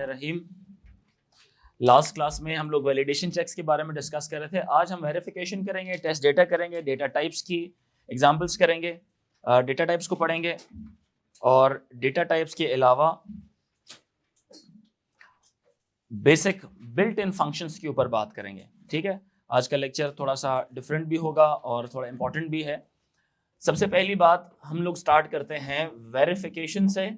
बिस्मिल्लाहिर्रहमानिर्रहीम। Last class में हम लोग वैलिडेशन चेक्स के बारे में डिस्कस कर रहे थे। आज हम वेरिफिकेशन करेंगे, टेस्ट डेटा करेंगे, डेटा टाइप्स की एग्जांपल्स करेंगे, डेटा टाइप्स को पढ़ेंगे और डेटा टाइप्स के अलावा बेसिक बिल्ट इन फंक्शंस के ऊपर बात करेंगे। ठीक है, आज का लेक्चर थोड़ा सा डिफरेंट भी होगा और थोड़ा इंपॉर्टेंट भी है। सबसे पहली बात हम लोग स्टार्ट करते हैं वेरिफिकेशन से।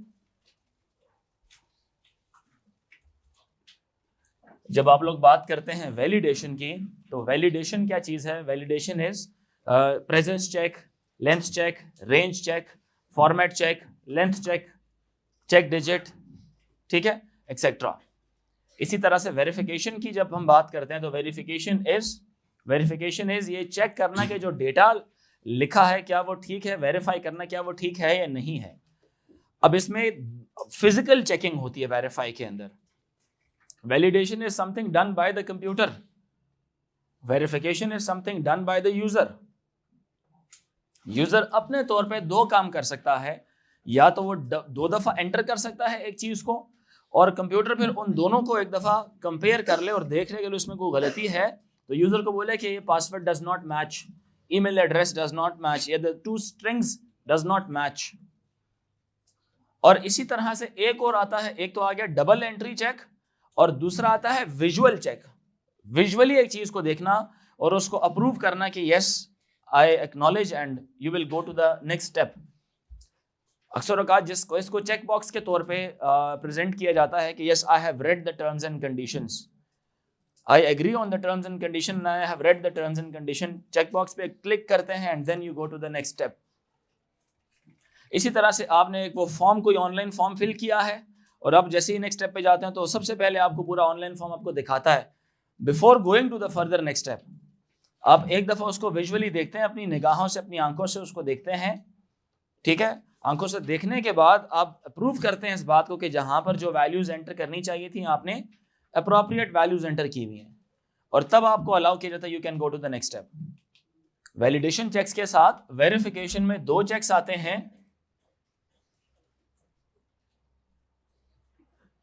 जब आप लोग बात करते हैं वैलिडेशन की, तो वैलिडेशन क्या चीज है? Validation is presence check, length check, range check, format check, length check, check digit, ठीक है, एक्सेट्रा। इसी तरह से वेरिफिकेशन की जब हम बात करते हैं तो वेरिफिकेशन इज ये चेक करना कि जो डेटा लिखा है क्या वो ठीक है, वेरीफाई करना क्या वो ठीक है या नहीं है। अब इसमें फिजिकल चेकिंग होती है वेरीफाई के अंदर। Validation is something done by the computer. Verification is something done by the user. User अपने तौर पे दो काम कर सकता है, या तो वो दो दफा एंटर कर सकता है एक चीज को और कंप्यूटर फिर उन दोनों को एक दफा कंपेयर कर ले और देख ले कि उसमें कोई गलती है तो यूजर को बोले कि ये password does not match, email address does not match, या the two strings does not match. और इसी तरह से एक और आता है, एक तो आ गया डबल एंट्री चेक और दूसरा आता है विजुअल चेक। विजुअली एक चीज को देखना और उसको अप्रूव करना कि yes I acknowledge and you will go to the next step. अक्सर औकात जिसको इसको चेक बॉक्स के तौर पे प्रेजेंट किया जाता है कि yes I have read the terms and conditions, I agree on the terms and condition, I have read the terms and condition. Check box पे क्लिक करते हैं and then you go to the next step. इसी तरह से आपने एक वो form, कोई ऑनलाइन फॉर्म फिल किया है और अब जैसे ही नेक्स्ट स्टेप पे जाते हैं तो सबसे पहले आपको पूरा ऑनलाइन फॉर्म आपको दिखाता है। Before going to the further next step आप एक दफा उसको विजुअली देखते हैं, अपनी निगाहों से, अपनी आंखों से उसको देखते हैं। ठीक है, आंखों से देखने के बाद आप अप्रूव करते हैं इस बात को कि जहां पर जो वैल्यूज एंटर करनी चाहिए थी आपने अप्रोप्रिएट वैल्यूज एंटर की हुई हैं और तब आपको अलाउ किया जाता है, you can go to the next step. Validation checks के साथ वेरिफिकेशन में दो चेक्स आते हैं।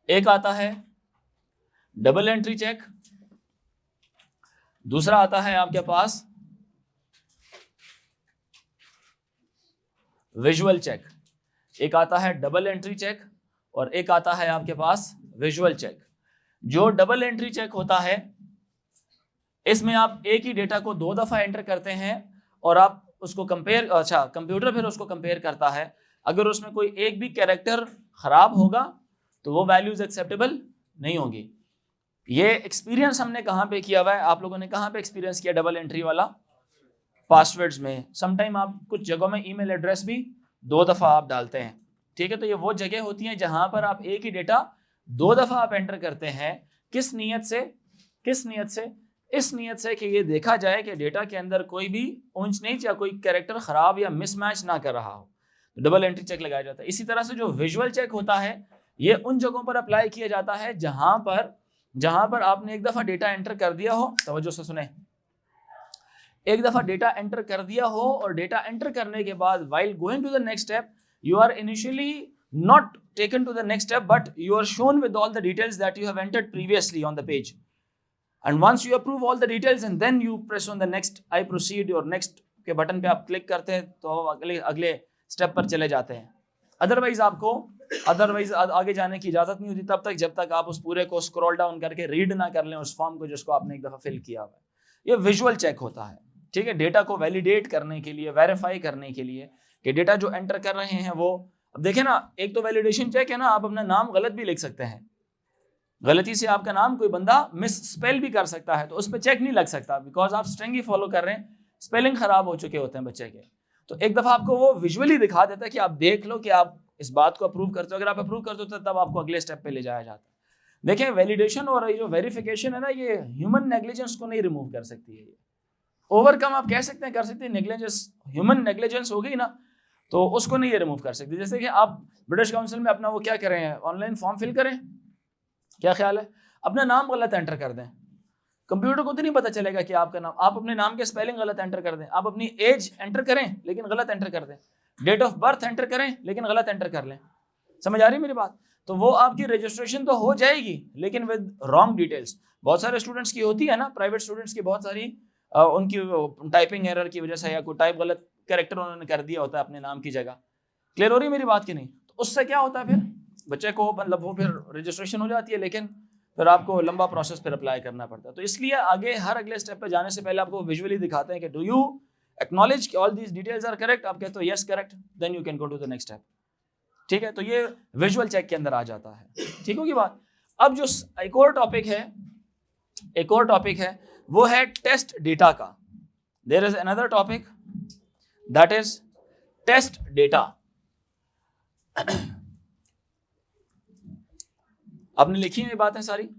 एक आता है डबल एंट्री चेक, दूसरा आता है आपके पास विजुअल चेक। एक आता है डबल एंट्री चेक और एक आता है आपके पास विजुअल चेक। जो डबल एंट्री चेक होता है इसमें आप एक ही डेटा को दो दफा एंटर करते हैं और आप उसको कंपेयर, कंप्यूटर फिर उसको कंपेयर करता है। अगर उसमें कोई एक भी कैरेक्टर खराब होगा तो वो वैल्यूज एक्सेप्टेबल नहीं होगी। ये एक्सपीरियंस हमने कहाँ पे किया हुआ है? आप लोगों ने कहाँ पे एक्सपीरियंस किया डबल एंट्री वाला? पासवर्ड्स में। समटाइम आप कुछ जगहों में ईमेल एड्रेस भी दो दफा आप डालते हैं। ठीक है, तो ये वो जगह होती हैं जहां पर आप एक ही डेटा दो दफा आप एंटर करते हैं। किस नीयत से? इस नीयत से कि ये देखा जाए कि डेटा के अंदर कोई भी ऊंच नीच या कोई कैरेक्टर खराब या मिसमैच ना कर रहा हो, तो डबल एंट्री चेक लगाया जाता है। इसी तरह से जो विजुअल चेक होता है ये उन जगहों पर अप्लाई किया जाता है जहां पर आपने एक दफा डेटा एंटर कर दिया हो। तवज्जो से सुने, एक दफा डेटा एंटर कर दिया हो और डेटा एंटर करने के बाद while going to the next step you are initially not taken to the next step but you are shown with all the details that you have entered previously on the page and once you approve all the details and then you press on the next I proceed और next के button पे आप click करते हैं तो अगले step पर चले जाते हैं। अदरवाइज आगे जाने की इजाजत नहीं होती तब तक जब तक आप उस पूरे को स्क्रॉल डाउन करके रीड ना कर लें उस फॉर्म को जिसको आपने एक दफा फिल किया हुआ है। ये विजुअल चेक होता है। ठीक है, डेटा को वैलिडेट करने के लिए, वेरीफाई करने के लिए कि डेटा जो एंटर कर रहे हैं वो, अब देखें ना, एक तो वैलिडेशन चेक है ना, आप अपना नाम गलत भी लिख सकते हैं, गलती से आपका नाम कोई बंदा मिस स्पेल भी कर सकता है तो उस पर चेक नहीं लग सकता बिकॉज आप स्ट्रिंग ही फॉलो कर रहे हैं, स्पेलिंग खराब हो चुके होते हैं बच्चे के। तो एक दफा आपको वो विजुअली दिखा देता है कि आप देख लो कि आप इस बात को अप्रूव करते हो। अगर आप अप्रूव करते हो तो तब आपको अगले स्टेप पे ले जाया जाता है। देखिए, वैलिडेशन और जो वेरिफिकेशन है ना, ये ह्यूमन नेग्लिजेंस को नहीं रिमूव कर सकती है। ये ओवरकम आप कह सकते हैं, कर सकते हैं। नेग्लिजेंस, ह्यूमन नेग्लिजेंस हो गई ना, तो उसको नहीं ये रिमूव कर सकती। जैसे कि आप ब्रिटिश काउंसिल में अपना वो क्या करें, ऑनलाइन फॉर्म फिल करें, क्या ख्याल है, अपना नाम गलत एंटर कर दें, कंप्यूटर को तो नहीं पता चलेगा कि आपका नाम, आप अपने नाम के स्पेलिंग गलत एंटर कर दें, आप अपनी एज एंटर करें लेकिन गलत एंटर कर दें, डेट ऑफ बर्थ एंटर करें लेकिन गलत एंटर कर लें। समझ आ रही है मेरी बात? तो वो आपकी रजिस्ट्रेशन तो हो जाएगी लेकिन विद रॉन्ग डिटेल्स। बहुत सारे स्टूडेंट्स की होती है ना, प्राइवेट स्टूडेंट्स की बहुत सारी उनकी टाइपिंग एरर की वजह से या कोई टाइप गलत कैरेक्टर उन्होंने कर दिया होता है अपने नाम की जगह। क्लियर हो रही मेरी बात की नहीं? तो उससे क्या होता है, फिर बच्चे को मतलब वो फिर रजिस्ट्रेशन हो जाती है लेकिन फिर आपको लंबा प्रोसेस फिर अप्लाई करना पड़ता है। तो इसलिए आगे हर अगले स्टेप पे जाने से पहले आपको विजुअली दिखाते हैं कि do you acknowledge all these details are correct. आप कहते हो yes correct, then you can go to the next step. ठीक है, तो ये विजुअल चेक के अंदर आ जाता है। ठीक होगी बात। अब जो एक और टॉपिक है वो है टेस्ट डेटा का। There is another topic that is test data. आपने लिखी है ये बातें सारी?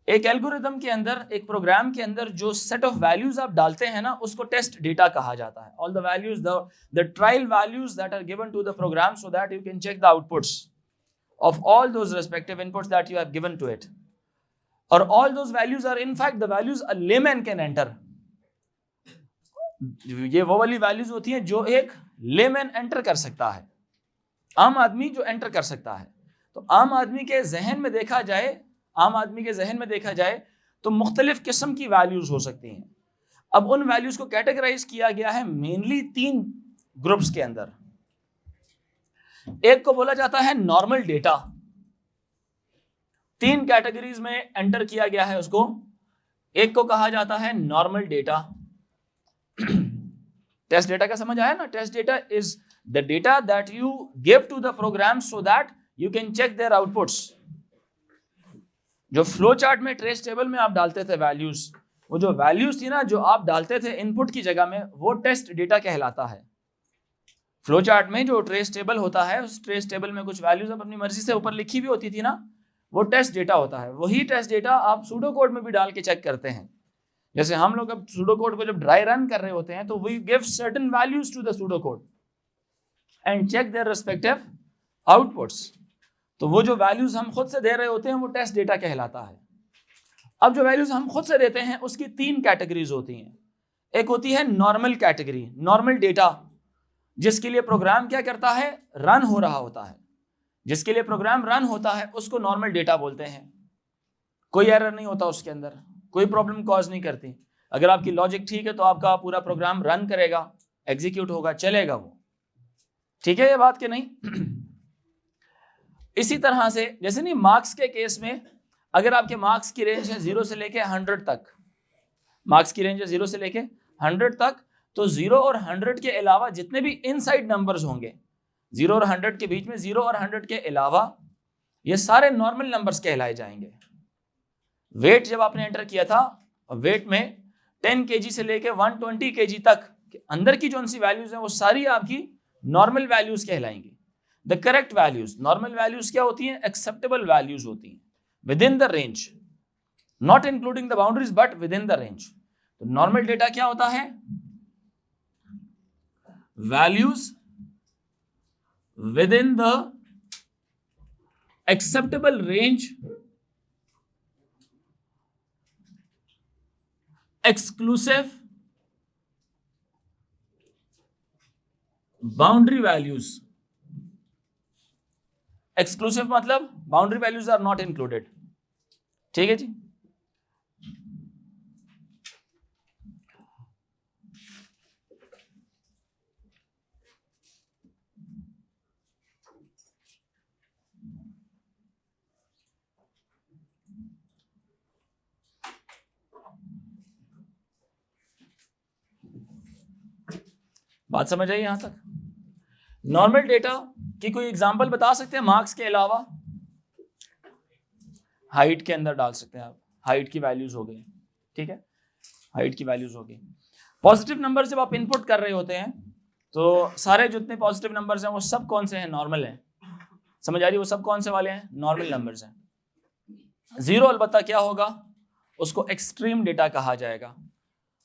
एक एल्गोरिथम के अंदर, एक प्रोग्राम के अंदर जो सेट ऑफ वैल्यूज आप डालते हैं ना, उसको टेस्ट डेटा कहा जाता है। All the values, the trial values that are given to the program so that you can check the outputs of all those respective inputs that you have given to it, or all those values are in fact the values a layman can enter। ये वो वाली values होती हैं जो एक layman enter कर सकता है, आम आदमी जो एंटर कर सकता है। तो आम आदमी के जहन में देखा जाए तो मुख्तलिफ किस्म की वैल्यूज हो सकती हैं। अब उन वैल्यूज को कैटेगराइज किया गया है मेनली 3 ग्रुप्स के अंदर। एक को बोला जाता है नॉर्मल डेटा, 3 कैटेगरीज में एंटर किया गया है उसको। एक को कहा जाता है नॉर्मल डेटा। टेस्ट डेटा का समझ आया ना? Test data is the data that you give to the program so that you can check their outputs. जो फ्लो चार्ट में ट्रेस टेबल में आप डालते थे वैल्यूज, वो जो वैल्यूज थी ना जो आप डालते थे इनपुट की जगह में, वो टेस्ट डेटा कहलाता है। फ्लो चार्ट में जो ट्रेस टेबल होता है, उस ट्रेस टेबल में कुछ वैल्यूज अपनी मर्जी से ऊपर लिखी भी होती थी ना, वो टेस्ट डेटा होता है। वही टेस्ट डेटा आप सूडो कोड में भी डाल के चेक करते हैं। जैसे हम लोग अब सूडो कोड को जब ड्राई रन कर रहे होते हैं तो we give certain values to the pseudo code and check their respective outputs. तो वो जो वैल्यूज हम खुद से दे रहे होते हैं वो टेस्ट डेटा कहलाता है। अब जो वैल्यूज हम खुद से देते हैं उसकी 3 कैटेगरीज होती हैं। एक होती है नॉर्मल कैटेगरी, नॉर्मल डेटा, जिसके लिए प्रोग्राम क्या करता है, रन हो रहा होता है। जिसके लिए प्रोग्राम रन होता है उसको नॉर्मल डेटा बोलते हैं। कोई एरर नहीं होता उसके अंदर, कोई प्रॉब्लम कॉज नहीं करती। अगर आपकी लॉजिक ठीक है तो आपका पूरा प्रोग्राम रन करेगा, एग्जीक्यूट होगा, चलेगा वो। ठीक है ये बात कि नहीं? इसी तरह से जैसे नहीं, मार्क्स के केस में अगर आपके मार्क्स की रेंज है 0 से लेके 100 तक, मार्क्स की रेंज है 0 से लेके 100 तक, तो 0 और 100 के अलावा जितने भी इनसाइड नंबर्स होंगे, 0 और 100 के बीच में 0 और 100 के अलावा ये सारे नॉर्मल नंबर्स कहलाए जाएंगे। वेट जब आपने एंटर किया था, वेट में 10 kg से लेके 120 kg तक अंदर की जो सी वैल्यूज हैं वो सारी आपकी नॉर्मल वैल्यूज कहलाएंगी। The correct values, normal values क्या होती हैं? एक्सेप्टेबल वैल्यूज होती हैं, within the range, not including the boundaries but within the range. तो नॉर्मल डेटा क्या होता है? values within the acceptable range exclusive boundary values। exclusive मतलब boundary values are not included। ठीक है जी। बात समझ आई यहां तक? नॉर्मल डेटा की कोई एग्जांपल बता सकते हैं मार्क्स के अलावा? हाइट के अंदर डाल सकते हैं आप, हाइट की वैल्यूज हो गई। ठीक है, हाइट की वैल्यूज हो गई। पॉजिटिव नंबर जब आप इनपुट कर रहे होते हैं तो सारे जितने पॉजिटिव नंबर्स हैं वो सब कौन से हैं? नॉर्मल हैं। समझ आ रही है? वो सब कौन से वाले हैं? नॉर्मल नंबर्स हैं। 0 अलबत्ता क्या होगा? उसको एक्सट्रीम डेटा कहा जाएगा,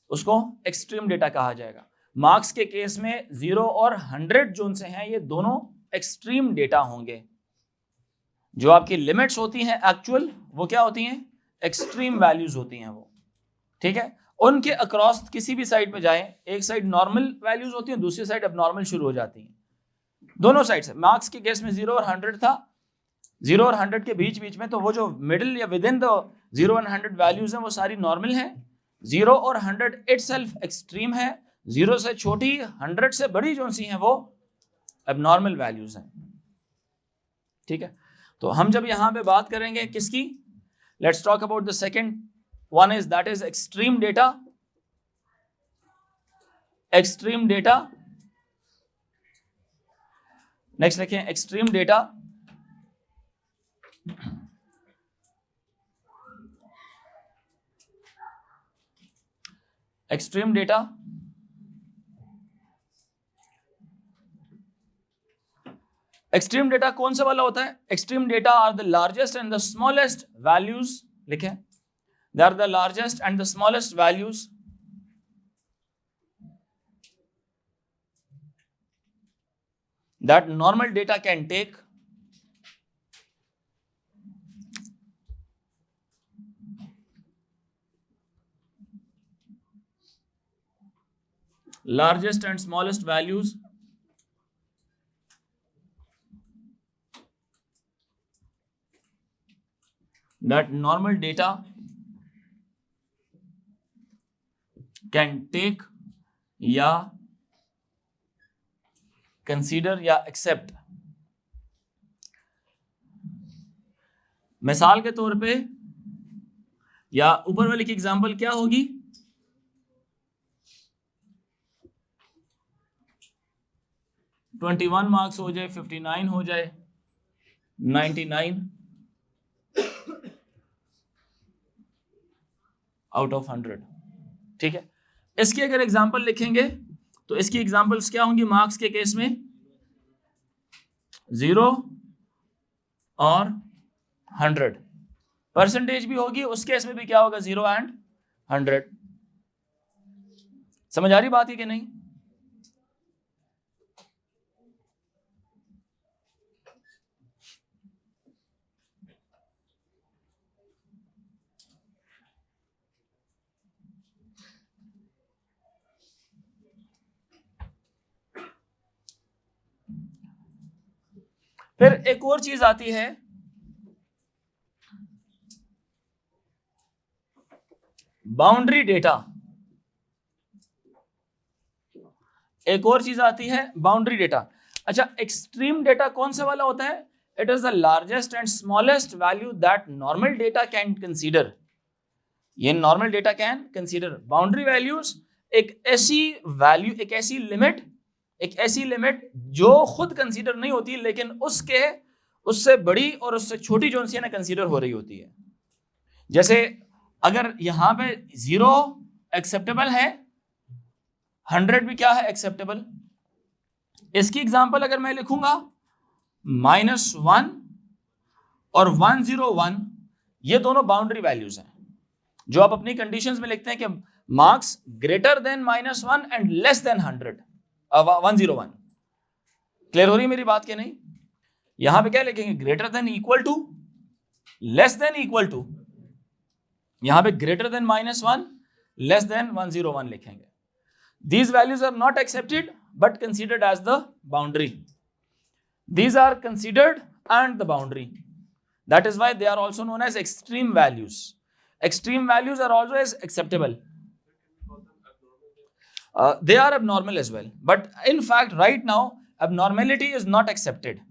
उसको एक्सट्रीम डेटा कहा जाएगा। मार्क्स के केस में 0 और 100 जोन से हैं, ये दोनों एक्सट्रीम डेटा होंगे। जो आपकी लिमिट्स होती हैं एक्चुअल, वो क्या होती हैं? एक्सट्रीम वैल्यूज होती हैं वो। ठीक है, उनके अक्रॉस किसी भी साइड पे जाएं, एक साइड नॉर्मल वैल्यूज होती है, दूसरी साइड अबनॉर्मल शुरू हो जाती है, दोनों साइड से। मार्क्स के केस में 0 और 100 था, 0 और 100 के बीच बीच में, तो वो जो मिडिल या with in the 0 and 100 values हैं वो सारी नॉर्मल है। 0 और 100 इटसेल्फ एक्सट्रीम है, 0 से छोटी 100 से बड़ी जो सी हैं वो एबनॉर्मल वैल्यूज हैं। ठीक है, तो हम जब यहां पे बात करेंगे किसकी, let's talk about the second one is that is extreme data. Extreme data, next लिखें extreme data. Extreme data extreme data कौन सा वाला होता है? Extreme data are the largest and the smallest values, लिखें, they are the largest and the smallest values that normal data can take largest and smallest values that normal data can take या consider या accept. मिसाल के तौर पे या ऊपर वाले की एग्जांपल क्या होगी, ट्वेंटी 21 मार्क्स हो जाए, 59 हो जाए, 99 आउट ऑफ 100। ठीक है, इसकी अगर एग्जांपल लिखेंगे तो इसकी एग्जांपल्स क्या होंगी? मार्क्स के केस में 0 और 100, परसेंटेज भी होगी उस केस में भी क्या होगा? 0 एंड 100। समझ आ रही बात है कि नहीं? फिर एक और चीज आती है, बाउंड्री डेटा। एक और चीज आती है बाउंड्री डेटा। अच्छा, एक्सट्रीम डेटा कौन सा वाला होता है? It is the largest and smallest value that normal data can consider. ये normal data can consider. Boundary values एक ऐसी वैल्यू, एक ऐसी लिमिट जो खुद कंसीडर नहीं होती लेकिन उससे बड़ी और उससे छोटी जो सी है ना कंसीडर हो रही होती है। जैसे अगर यहां पे 0 एक्सेप्टेबल है, 100 भी क्या है? एक्सेप्टेबल। इसकी एग्जांपल अगर मैं लिखूंगा -1 और 101, ये दोनों बाउंड्री वैल्यूज हैं जो आप अपनी कंडीशंस में लिखते हैं कि marks greater than -1 and less than 101। Clear हो रही मेरी बात के नहीं? यहां पे क्या लिखेंगे? Greater than equal to, less than equal to. यहां पे ग्रेटर देन -1, लेस देन 101 लिखेंगे। These values are not accepted but considered as the boundary. These are considered and the boundary. That is why they are also known as extreme values. Extreme values are always acceptable. They are abnormal as well. But in fact, right now, abnormality is not accepted.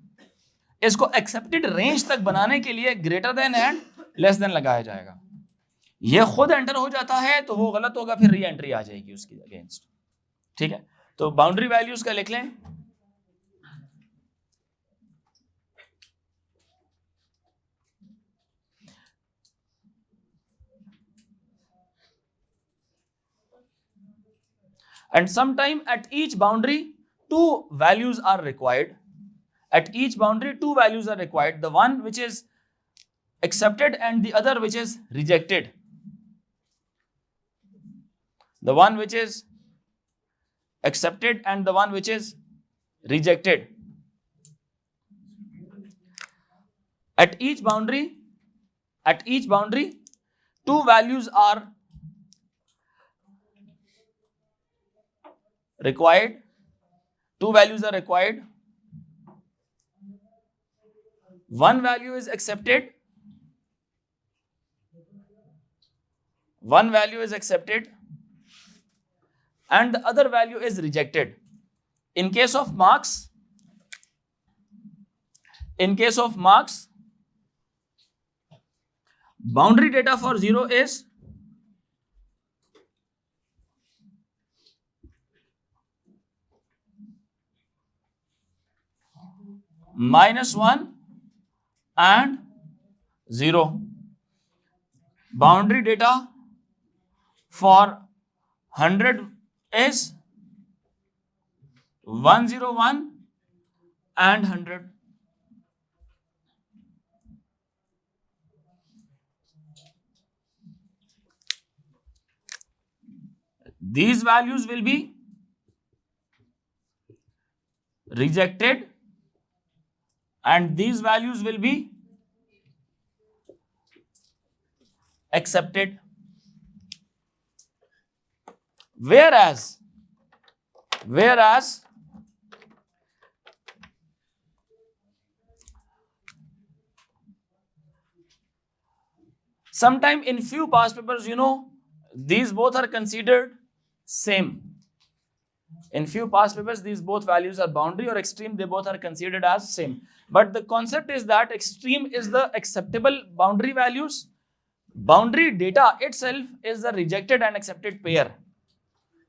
इसको accepted range तक बनाने के लिए greater than and less than लगाया जाएगा। ये खुद enter हो जाता है तो वो गलत होगा, फिर री एंट्री आ जाएगी उसकी अगेंस्ट। ठीक है, तो बाउंड्री वैल्यूज का लिख लें। And sometime at each boundary, two values are required. At each boundary, two values are required. The one which is accepted and the other which is rejected. The one which is accepted and the one which is rejected. At each boundary, two values are required, 2 values are required, 1 value is accepted, 1 value is accepted, and the other value is rejected. In case of marks, boundary data for 0 is -1 and 0. Boundary data for 100 is 101 and 100. These values will be rejected and these values will be accepted. Whereas sometime in few past papers, these both are considered same. In few past papers, these both values are boundary or extreme, they both are considered as same. But the concept is that extreme is the acceptable boundary values. Boundary data itself is the rejected and accepted pair.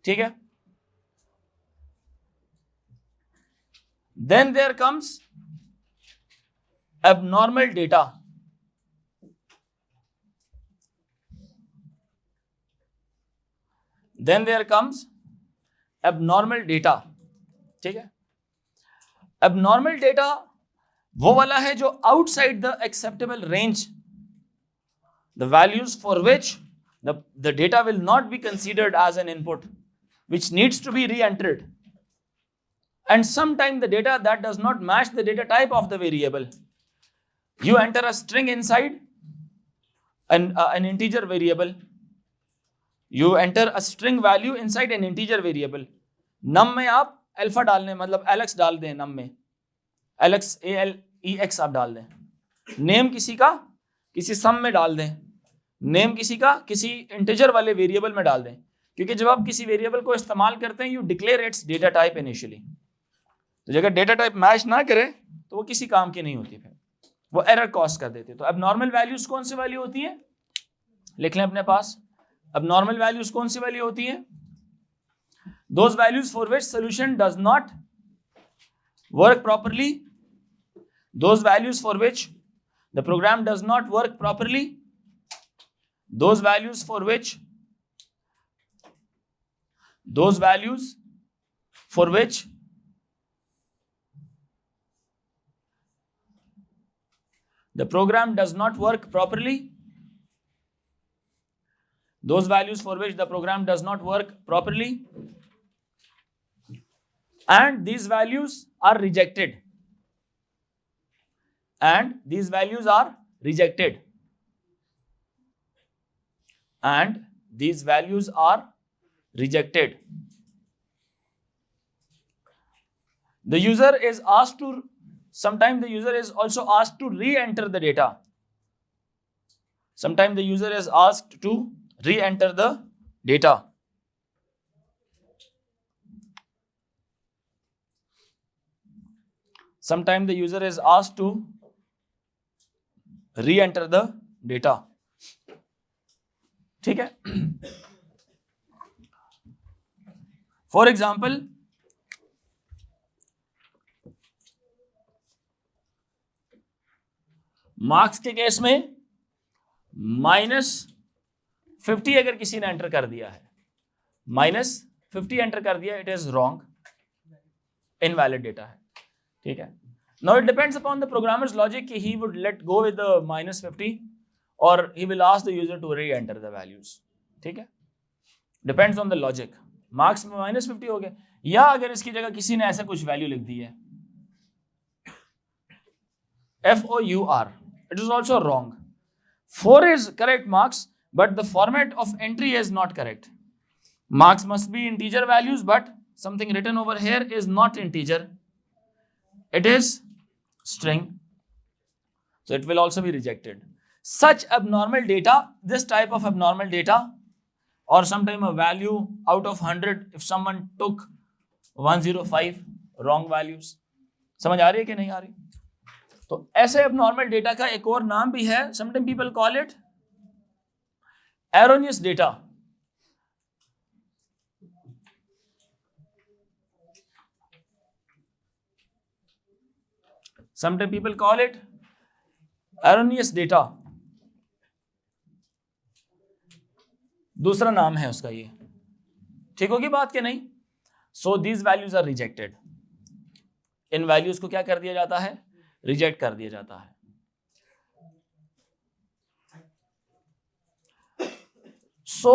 ठीक है? Then there comes abnormal data. Then there comes abnormal data. ठीक है? Abnormal data वो वाला है जो outside the acceptable range, the values for which the data will not be considered as an input, which needs to be re-entered. And sometimes the data that does not match the data type of the variable. You enter a string inside an integer variable. You enter a string value inside an integer variable. num में आप alpha डाल दें, मतलब Alex डाल दें, num में Alex ALEX आप डाल दें. नेम किसी का किसी सम में डाल दें, नेम किसी का किसी इंटीजर वाले वेरिएबल में डाल दें. क्योंकि जब आप किसी वेरिएबल को इस्तेमाल करते हैं, you declare it's data type initially. तो अगर डेटा टाइप मैच ना करे तो वो किसी काम की नहीं होती, फिर वो एरर कॉज कर देते. तो एबनॉर्मल वैल्यूज कौन सी वैल्यू होती है, लिख लें अपने पास. एबनॉर्मल वैल्यूज कौन सी वैल्यू होती है? Those values for which solution does not work properly, those values for which the program does not work properly, those values for which the program does not work properly, those values for which the program does not work properly, and these values are rejected, and these values are rejected, and these values are rejected. The user is asked to, sometimes the user is also asked to re-enter the data. Sometimes the user is asked to re-enter the data. Sometimes the user is asked to re-enter the data. ठीक है? For example, marks के case में -50 अगर किसी ने enter कर दिया है, -50 एंटर कर दिया, it is wrong, invalid data है. ठीक है? Now it depends upon the programmer's logic. He would let go with the -50 or he will ask the user to re-enter the values. ठीक है? Depends on the logic. Marks में -50 हो गए, या अगर इसकी जगह किसी ने ऐसा कुछ वैल्यू लिख दी है FOUR, it is also wrong. 4 is correct marks, but the format of entry is not correct. Marks must be integer values, but something written over here is not integer, it is string, so it will also be rejected. Such abnormal data, this type of abnormal data, or sometime a value out of 100, if someone took 105 wrong values, समझ आ रही है कि नहीं आ रही? तो ऐसे abnormal data का एक और नाम भी है, sometimes people call it erroneous data. Sometimes people call it erroneous data. दूसरा नाम है उसका ये, ठीक होगी बात कि नहीं? So these values are rejected. In values को क्या कर दिया जाता है? रिजेक्ट कर दिया जाता है. So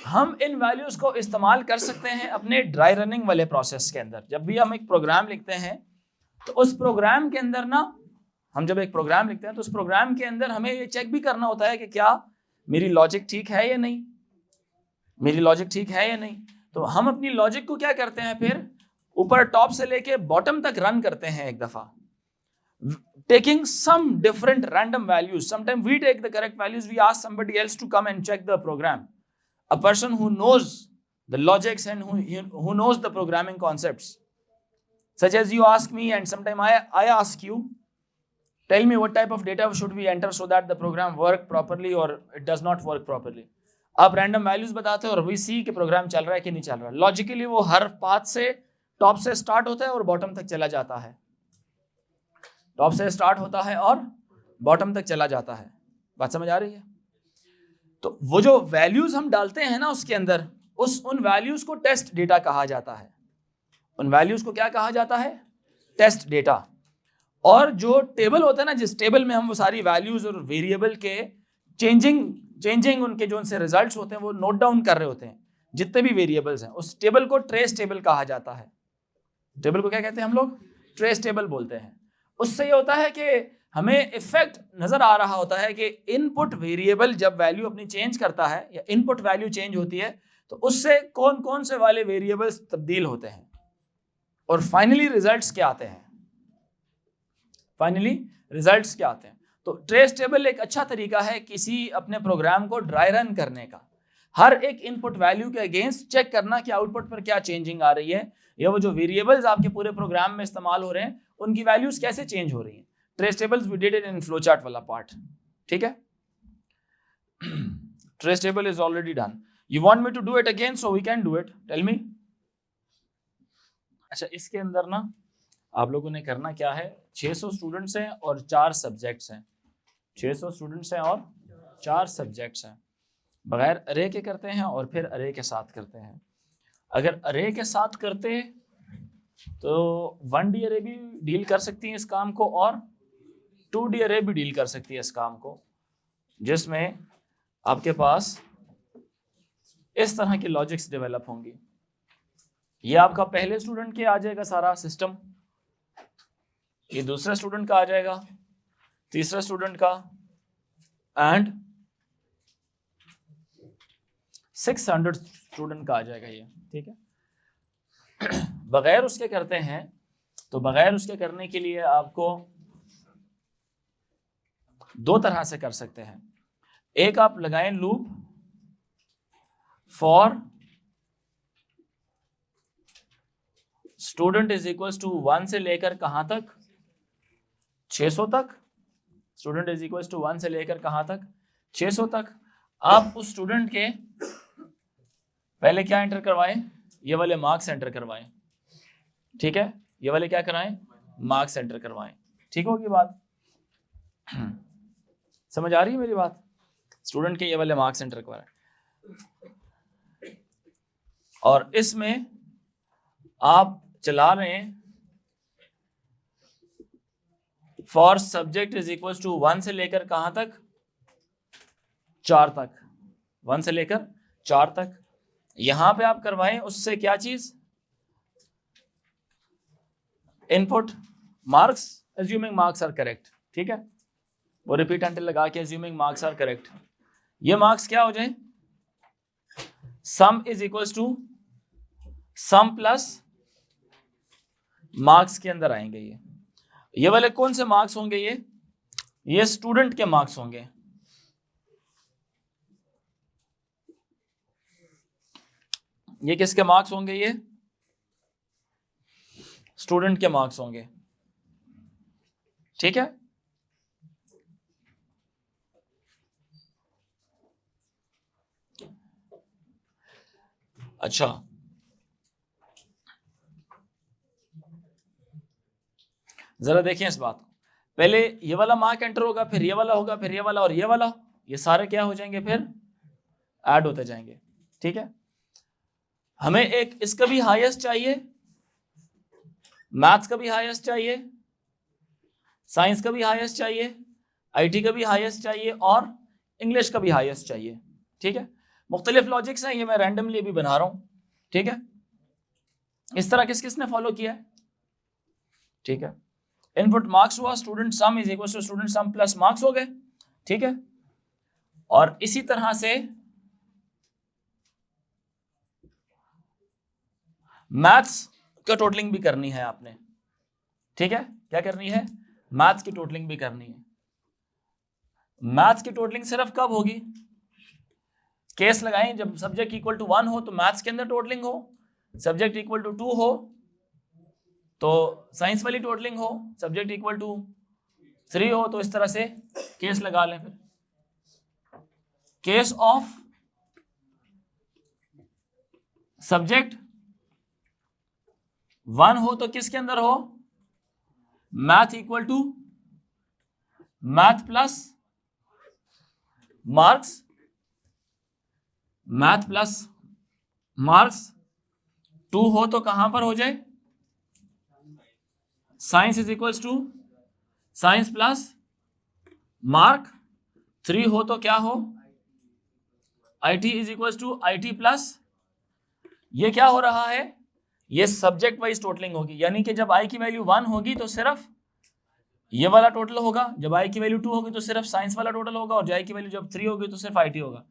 हम इन वैल्यूज को इस्तेमाल कर सकते हैं अपने ड्राई रनिंग वाले प्रोसेस के अंदर. जब भी हम एक प्रोग्राम लिखते हैं तो उस प्रोग्राम के अंदर ना, हम जब एक प्रोग्राम लिखते हैं तो उस प्रोग्राम के अंदर हमें ये चेक भी करना होता है कि क्या मेरी लॉजिक ठीक है या नहीं, मेरी लॉजिक ठीक है या नहीं. तो हम अपनी लॉजिक को क्या करते हैं, फिर ऊपर टॉप से लेके बॉटम तक रन करते हैं एक दफा, taking some different random values. Sometimes we take the correct values, we ask somebody else to come and check the program, a person who knows the logics and who knows the programming concepts. Such as you ask me and sometime I ask you, tell me what type of data should we enter so that the program work properly or it does not work properly. आप random values बताते हो और we सी कि programme चल रहा है कि नहीं चल रहा है. लॉजिकली वो हर पाथ से टॉप से स्टार्ट होता है और बॉटम तक चला जाता है, टॉप से स्टार्ट होता है और बॉटम तक चला जाता है. बात समझ आ रही है? तो वो जो वैल्यूज हम डालते हैं ना उसके अंदर, उन वैल्यूज को टेस्ट डेटा कहा जाता है. उन वैल्यूज को क्या कहा जाता है? Test data. और जो टेबल होता है ना, जिस टेबल में हम वो सारी वैल्यूज और वेरिएबल के चेंजिंग उनके जो उनसे रिजल्ट्स होते हैं वो नोट डाउन कर रहे होते हैं, जितने भी वेरिएबल्स हैं, उस टेबल को ट्रेस टेबल कहा जाता है. टेबल को क्या कहते हैं हम लोग? ट्रेस टेबल बोलते हैं. उससे ये होता है कि हमें इफेक्ट नजर आ रहा होता है कि इनपुट वेरिएबल जब वैल्यू अपनी चेंज करता है या इनपुट वैल्यू चेंज होती है तो उससे कौन कौन से वाले वेरिएबल्स तब्दील होते हैं और फाइनली रिजल्ट्स क्या आते हैं. फाइनली रिजल्ट्स क्या आते हैं. तो ट्रेस टेबल एक अच्छा तरीका है किसी अपने प्रोग्राम को ड्राई रन करने का. हर एक इनपुट वैल्यू के अगेंस्ट चेक करना कि आउटपुट पर क्या चेंजिंग आ रही है, या वो जो वेरिएबल्स आपके पूरे प्रोग्राम में इस्तेमाल हो रहे हैं उनकी वैल्यूज कैसे चेंज हो रही हैं. Trace tables we did it in flow chart वाला पार्ट. ठीक है, trace table is already done. You want me to do it again, so we can do it. Tell me. अच्छा, इसके अंदर ना आप लोगों ने करना क्या है, 600 स्टूडेंट्स हैं और 4 सब्जेक्ट्स हैं. 600 स्टूडेंट्स हैं और 4 सब्जेक्ट्स हैं. बगैर अरे के करते हैं और फिर अरे के साथ करते हैं. अगर अरे के साथ करते तो 1D अरे भी डील कर सकती है इस काम को और 2D अरे भी डील कर सकती है इस काम को, जिसमें आपके पास इस तरह की लॉजिक्स डेवलप होंगी. ये आपका पहले स्टूडेंट के आ जाएगा सारा सिस्टम, ये दूसरे स्टूडेंट का आ जाएगा, तीसरे स्टूडेंट का, एंड 600 स्टूडेंट का आ जाएगा ये. ठीक है, बगैर उसके करते हैं तो बगैर उसके करने के लिए आपको 2 तरह से कर सकते हैं. एक आप लगाएं loop for student is equals to 1 से लेकर कहां तक, 600 तक. स्टूडेंट इज इक्वल्स टू 1 से लेकर कहां तक, 600 तक. आप उस स्टूडेंट के पहले क्या एंटर करवाएं, ये वाले मार्क्स एंटर करवाएं. ठीक है, ये वाले क्या कराएं, मार्क्स एंटर करवाएं. ठीक होगी बात, समझ आ रही है मेरी बात. स्टूडेंट के ये वाले मार्क्स एंटर करवाएं और इसमें आप चला रहे हैं for subject is equal to 1 से लेकर कहां तक, 4 तक. 1 से लेकर 4 तक. यहां पे आप करवाएं उससे क्या चीज, input marks, assuming marks are correct. ठीक है, वो रिपीट अंटिल लगा के एज्यूमिंग मार्क्स आर करेक्ट. ये मार्क्स क्या हो जाए, sum is equal to sum plus marks के अंदर आएंगे। ये वाले कौन से मार्क्स होंगे? ये स्टूडेंट के मार्क्स होंगे। ये किसके मार्क्स होंगे? ये स्टूडेंट के मार्क्स होंगे। ठीक है, अच्छा जरा देखें इस बात को। पहले ये वाला मार्क एंटर होगा, फिर ये वाला होगा, फिर ये वाला और ये वाला, ये सारे क्या हो जाएंगे? फिर ऐड होते जाएंगे। ठीक है, हमें एक इसका भी हाईएस्ट चाहिए, मैथ्स का भी हाईएस्ट चाहिए, साइंस का भी हाईएस्ट चाहिए, आईटी का भी हाईएस्ट चाहिए और इंग्लिश का भी हाईएस्ट चाहिए। ठीक है, मुख्तलिफ लॉजिक्स हैं, ये मैं रैंडमली भी बना रहा हूं। ठीक है, इस तरह किस किसने फॉलो किया है? ठीक है, इनपुट मार्क्स हुआ, student sum is equal to student sum plus marks हो गए। ठीक है, और इसी तरह से मैथ्स का टोटलिंग भी करनी है आपने। ठीक है, क्या करनी है? मैथ्स की टोटलिंग भी करनी है। मैथ्स की टोटलिंग सिर्फ कब होगी? केस लगाएं जब सब्जेक्ट इक्वल टू 1 हो तो मैथ्स के अंदर टोटलिंग हो, सब्जेक्ट इक्वल टू 2 हो तो साइंस वाली टोटलिंग हो, सब्जेक्ट इक्वल टू 3 हो तो इस तरह से केस लगा लें। फिर केस ऑफ सब्जेक्ट 1 हो तो किसके अंदर हो? Math equal to math plus marks, math plus marks 2 हो तो कहां पर हो जाए? Science is equals to science plus mark 3 हो तो क्या हो? IT is equals to IT plus. ये क्या हो रहा है? ये सब्जेक्ट वाइज टोटलिंग होगी, यानी कि जब आई की वैल्यू 1 होगी तो सिर्फ ये वाला टोटल होगा, जब आई की वैल्यू 2 होगी तो सिर्फ साइंस वाला टोटल होगा, और आई की वैल्यू जब 3 होगी तो सिर्फ आईटी होगा,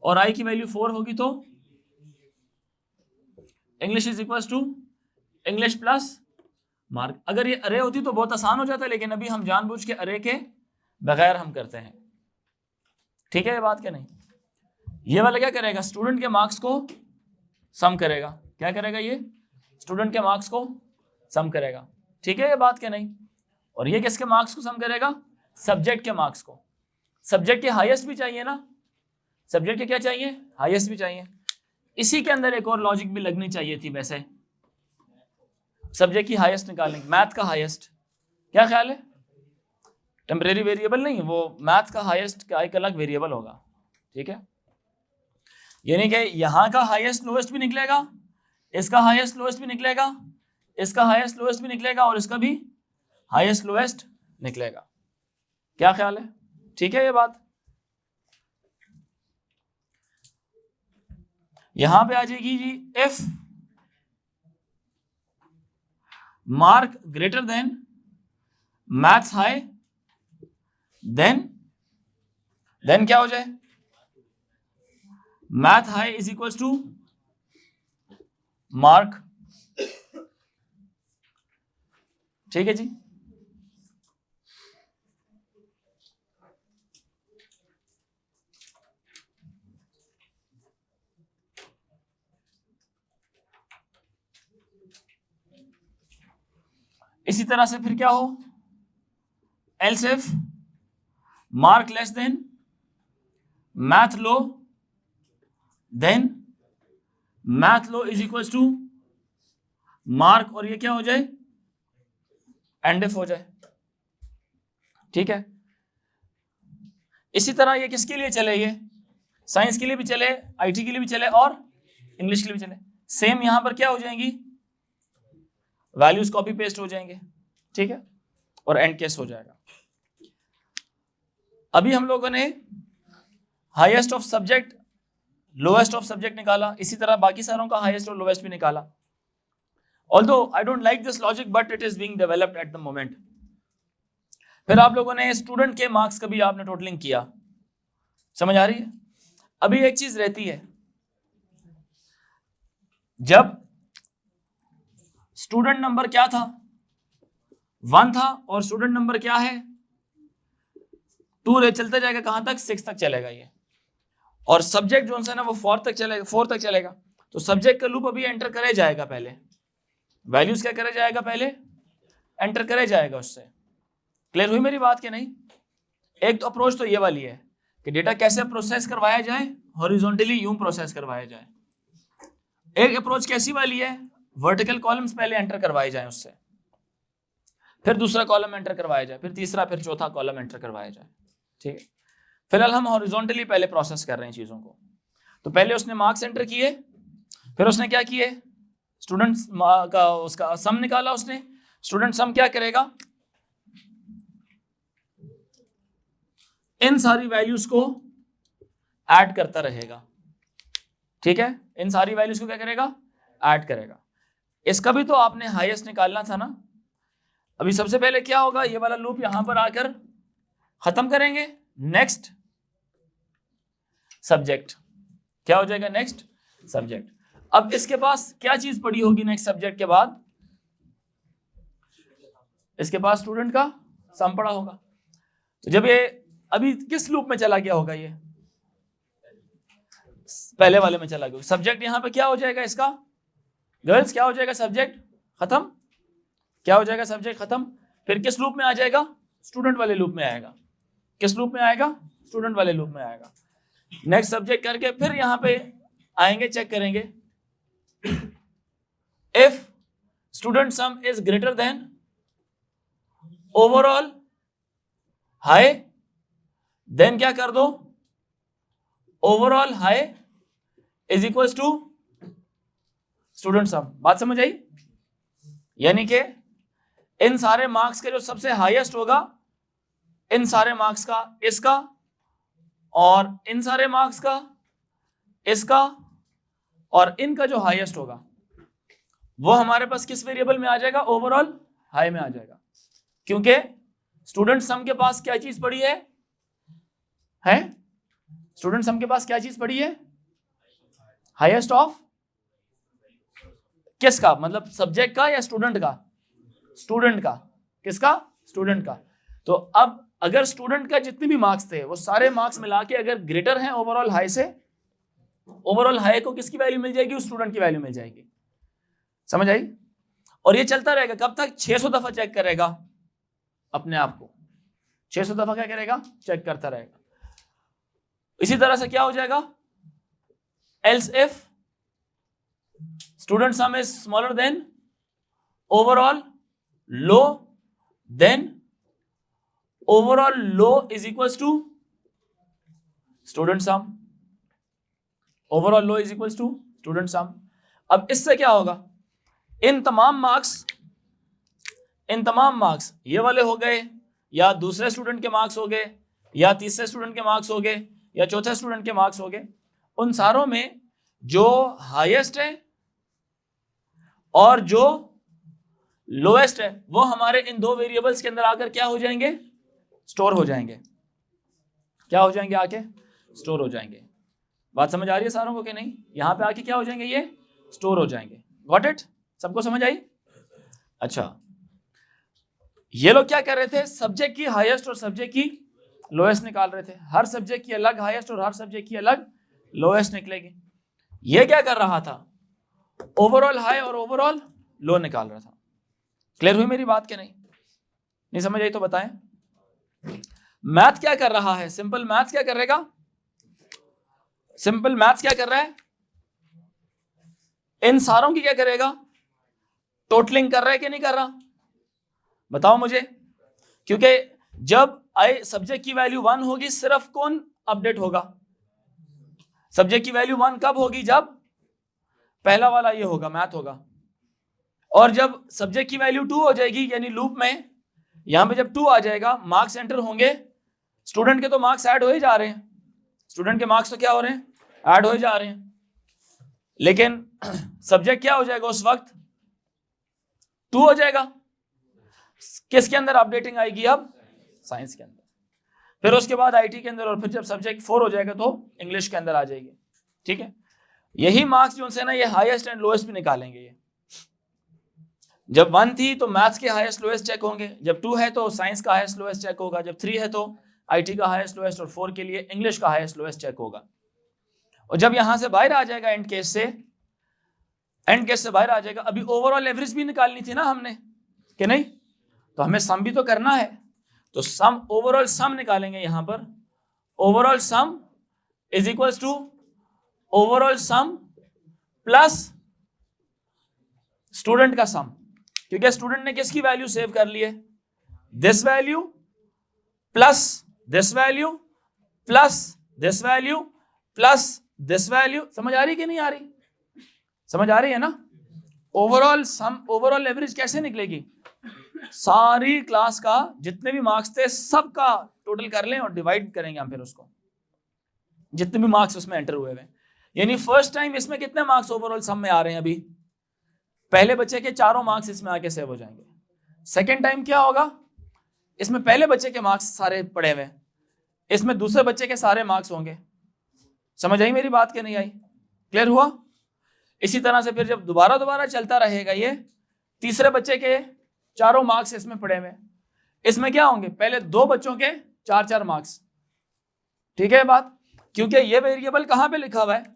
और आई की वैल्यू 4 होगी तो English is equals to English plus mark. अगर ये अरे होती तो बहुत आसान हो जाता है, लेकिन अभी हम जानबूझ के अरे के बगैर हम करते हैं। ठीक है, ये बात क्या नहीं? ये वाला क्या करेगा? स्टूडेंट के मार्क्स को सम करेगा। क्या करेगा? ये स्टूडेंट के मार्क्स को सम करेगा। ठीक है, ये बात क्या नहीं? और ये किसके मार्क्स को सम करेगा? सब्जेक्ट के मार्क्स को। सब्जेक्ट के हाईएस्ट भी चाहिए ना, सब्जेक्ट के क्या चाहिए? हाईएस्ट भी चाहिए। इसी के अंदर एक और लॉजिक भी लगनी चाहिए थी वैसे, सब्जेक्ट की हाईएस्ट निकालने की। मैथ का हाईएस्ट क्या ख्याल है? टेम्परेरी वेरिएबल नहीं, वो मैथ का हाईएस्ट का एक अलग वेरिएबल होगा। ठीक है, यानी कि यहां का हाईएस्ट लोएस्ट भी निकलेगा, इसका हाईएस्ट लोएस्ट भी निकलेगा, इसका हाईएस्ट लोएस्ट भी निकलेगा, और इसका भी हाईएस्ट लोएस्ट निकलेगा। क्या ख्याल है? ठीक है, ये बात यहां पे आ जाएगी जी। If mark greater than maths high then क्या हो जाए? Math high is equals to mark. ठीक है जी, इसी तरह से फिर क्या हो? Else if mark less than math low then math low is equals to mark, और ये क्या हो जाए? एंड इफ हो जाए। ठीक है, इसी तरह ये किसके लिए चले? ये साइंस के लिए भी चले, आईटी के लिए भी चले और इंग्लिश के लिए भी चले। सेम यहां पर क्या हो जाएंगी? वैल्यूज कॉपी पेस्ट हो जाएंगे। ठीक है, और एंड केस हो जाएगा। अभी हम लोगों ने highest of subject lowest of subject निकाला, इसी तरह बाकी सारों का हाईएस्ट और लोएस्ट भी निकाला। Although I don't like this logic but it is being developed at the moment. फिर आप लोगों ने स्टूडेंट के मार्क्स का भी आपने टोटलिंग किया, समझ आ रही है? अभी एक चीज रहती है, जब स्टूडेंट नंबर क्या था, 1 था, और स्टूडेंट नंबर क्या है 2 रे चलता जाएगा कहां तक, 6 तक चलेगा ये, और सब्जेक्ट जो है ना वो 4 तक चलेगा। तो सब्जेक्ट का लूप अभी एंटर करे जाएगा, पहले वैल्यूज क्या करे जाएगा, पहले एंटर करे जाएगा उससे। क्लियर हुई मेरी बात कि नहीं? एक तो अप्रोच तो ये वाली है कि डेटा कैसे प्रोसेस करवाया जाए, हॉरिजॉन्टली यूं प्रोसेस करवाया जाए। एक अप्रोच कैसी वाली है, वर्टिकल कॉलम्स पहले एंटर करवाए जाए उससे, फिर दूसरा कॉलम एंटर करवाया जाए, फिर तीसरा, फिर चौथा कॉलम एंटर करवाया जाए। ठीक है, फिलहाल हम हॉरिजॉन्टली पहले प्रोसेस कर रहे हैं चीजों को। तो पहले उसने मार्क्स एंटर किए, फिर उसने क्या किए, स्टूडेंट्स का उसका सम निकाला उसने। स्टूडेंट सम क्या करेगा, इन सारी वैल्यूज को ऐड करता रहेगा। ठीक है, इन सारी वैल्यूज को क्या करेगा, ऐड करेगा। इसका भी तो आपने हाईएस्ट निकालना था ना। अभी सबसे पहले क्या होगा, ये वाला लूप यहां पर आकर खत्म करेंगे, नेक्स्ट सब्जेक्ट क्या हो जाएगा, नेक्स्ट सब्जेक्ट। अब इसके पास क्या चीज पड़ी होगी नेक्स्ट सब्जेक्ट के बाद, इसके पास स्टूडेंट का सम पड़ा होगा। तो जब ये अभी किस लूप में चला गया होगा, ये पहले वाले में चला गया। सब्जेक्ट यहां पे क्या हो जाएगा इसका, गर्ल्स क्या हो जाएगा, सब्जेक्ट खत्म, क्या हो जाएगा, सब्जेक्ट खत्म। फिर किस लूप में आ जाएगा, स्टूडेंट वाले लूप में आएगा। किस लूप में आएगा, स्टूडेंट वाले लूप में आएगा। नेक्स्ट सब्जेक्ट करके फिर यहां पे आएंगे, चेक करेंगे, if student sum is greater than overall high, then क्या कर दो, overall high is equal to student sum. बात समझ आई? यानी कि इन सारे मार्क्स के जो सबसे हाईएस्ट होगा, इन सारे मार्क्स का इसका, और इन सारे मार्क्स का इसका, और इनका जो हाईएस्ट होगा वो हमारे पास किस वेरिएबल में आ जाएगा, ओवरऑल हाई में आ जाएगा। क्योंकि स्टूडेंट सम के पास क्या चीज पड़ी है, स्टूडेंट सम के पास क्या चीज पड़ी है, हाईएस्ट ऑफ किसका, मतलब सब्जेक्ट का या स्टूडेंट का, स्टूडेंट का। किसका, स्टूडेंट का। तो अब अगर स्टूडेंट का जितने भी मार्क्स थे वो सारे मार्क्स मिला के अगर ग्रेटर हैं ओवरऑल हाई से, ओवरऑल हाई को किसकी वैल्यू मिल जाएगी, उस स्टूडेंट की वैल्यू मिल जाएगी। समझ आई? और ये चलता रहेगा कब तक, 600 दफा चेक करेगा अपने आप को, 600 दफा क्या करेगा, चेक करता रहेगा। इसी तरह से क्या हो जाएगा, else if student sum is smaller than overall low, then overall low is equals to student sum, overall low is equals to student sum. अब इससे क्या होगा, इन तमाम मार्क्स ये वाले हो गए, या दूसरे स्टूडेंट के मार्क्स हो गए, या तीसरे स्टूडेंट के मार्क्स हो गए, या चौथे स्टूडेंट के मार्क्स हो गए, उन सारों में जो हाईएस्ट है और जो लोएस्ट है वो हमारे इन दो वेरिएबल्स के अंदर आकर क्या हो जाएंगे, स्टोर हो जाएंगे। क्या हो जाएंगे, आके स्टोर हो जाएंगे। बात समझ आ रही है सारों को कि नहीं? यहां पे आके क्या हो जाएंगे, ये स्टोर हो जाएंगे। Got it? सबको समझ आई? अच्छा, ये लोग क्या कर रहे थे, सब्जेक्ट की हाईएस्ट और सब्जेक्ट की लोएस्ट निकाल रहे थे। हर सब्जेक्ट की अलग हाईएस्ट और हर सब्जेक्ट की अलग लोएस्ट निकलेगी। ये क्या कर रहा था, ओवरऑल हाई और ओवरऑल लो निकाल रहा था। क्लियर हुई मेरी बात कि नहीं? नहीं समझ आई तो बताएं। मैथ क्या कर रहा है, सिंपल मैथ्स क्या करेगा, सिंपल मैथ्स क्या कर रहा है, इन सारों की क्या करेगा, टोटलिंग कर रहा है कि नहीं कर रहा, बताओ मुझे। क्योंकि जब आई सब्जेक्ट की वैल्यू 1 होगी, सिर्फ कौन अपडेट होगा, सब्जेक्ट की वैल्यू 1 कब होगी, जब पहला वाला ये होगा, मैथ होगा। और जब सब्जेक्ट की वैल्यू 2 हो जाएगी, यानी लूप में यहां पे जब 2 आ जाएगा, मार्क्स एंटर होंगे, स्टूडेंट के तो मार्क्स ऐड हो ही जा रहे हैं, स्टूडेंट के मार्क्स तो क्या हो रहे हैं, ऐड हो ही जा रहे हैं। लेकिन सब्जेक्ट क्या हो जाएगा उस वक्त, 2 हो जाएगा। किसके अंदर अपडेटिंग आएगी, अब साइंस के अंदर, फिर उसके बाद आईटी के अंदर, और फिर जब सब्जेक्ट 4 हो जाएगा तो इंग्लिश के अंदर आ जाएगी। ठीक है, यही मार्क्स जो है ना, ये हाईएस्ट एंड लोएस्ट भी निकालेंगे ये। जब 1 थी तो मैथ्स के हाईएस्ट लोएस्ट चेक होंगे, जब 2 है तो साइंस का हाईएस्ट लोएस्ट चेक होगा, जब 3 है तो आईटी का हाईएस्ट लोएस्ट, और 4 के लिए इंग्लिश का हाईएस्ट लोएस्ट चेक होगा। और जब यहां से बाहर आ जाएगा एंड केस से बाहर आ जाएगा, अभी ओवरऑल एवरेज भी निकालनी थी ना हमने, कि नहीं? तो हमें सम भी तो करना है, तो सम, ओवरऑल सम निकालेंगे यहां पर। Overall sum is equals to overall sum plus student का सम, क्योंकि स्टूडेंट ने किसकी वैल्यू सेव कर ली है? This value plus this value plus this value plus this value. समझ आ रही कि नहीं आ रही? समझ आ रही है ना? ओवरऑल सम, ओवरऑल एवरेज कैसे निकलेगी? सारी क्लास का जितने भी मार्क्स थे सबका टोटल कर लें और डिवाइड करेंगे हम फिर उसको, जितने भी मार्क्स उसमें एंटर हुए हैं। यानी फर्स्ट टाइम इसमें कितने मार्क्स ओवरऑल सम में आ रहे हैं? अभी पहले बच्चे के चारों मार्क्स इसमें आके सेव हो जाएंगे। सेकेंड टाइम क्या होगा? इसमें पहले बच्चे के मार्क्स सारे पड़े हुए, इसमें दूसरे बच्चे के सारे मार्क्स होंगे। समझ आई मेरी बात कि नहीं आई? क्लियर हुआ? इसी तरह से फिर जब दोबारा चलता रहेगा, ये तीसरे बच्चे के चारों मार्क्स इसमें पड़े हुए, इसमें क्या होंगे? पहले दो बच्चों के 4-4 मार्क्स। ठीक है बात? क्योंकि ये वेरिएबल कहां पे लिखा हुआ है?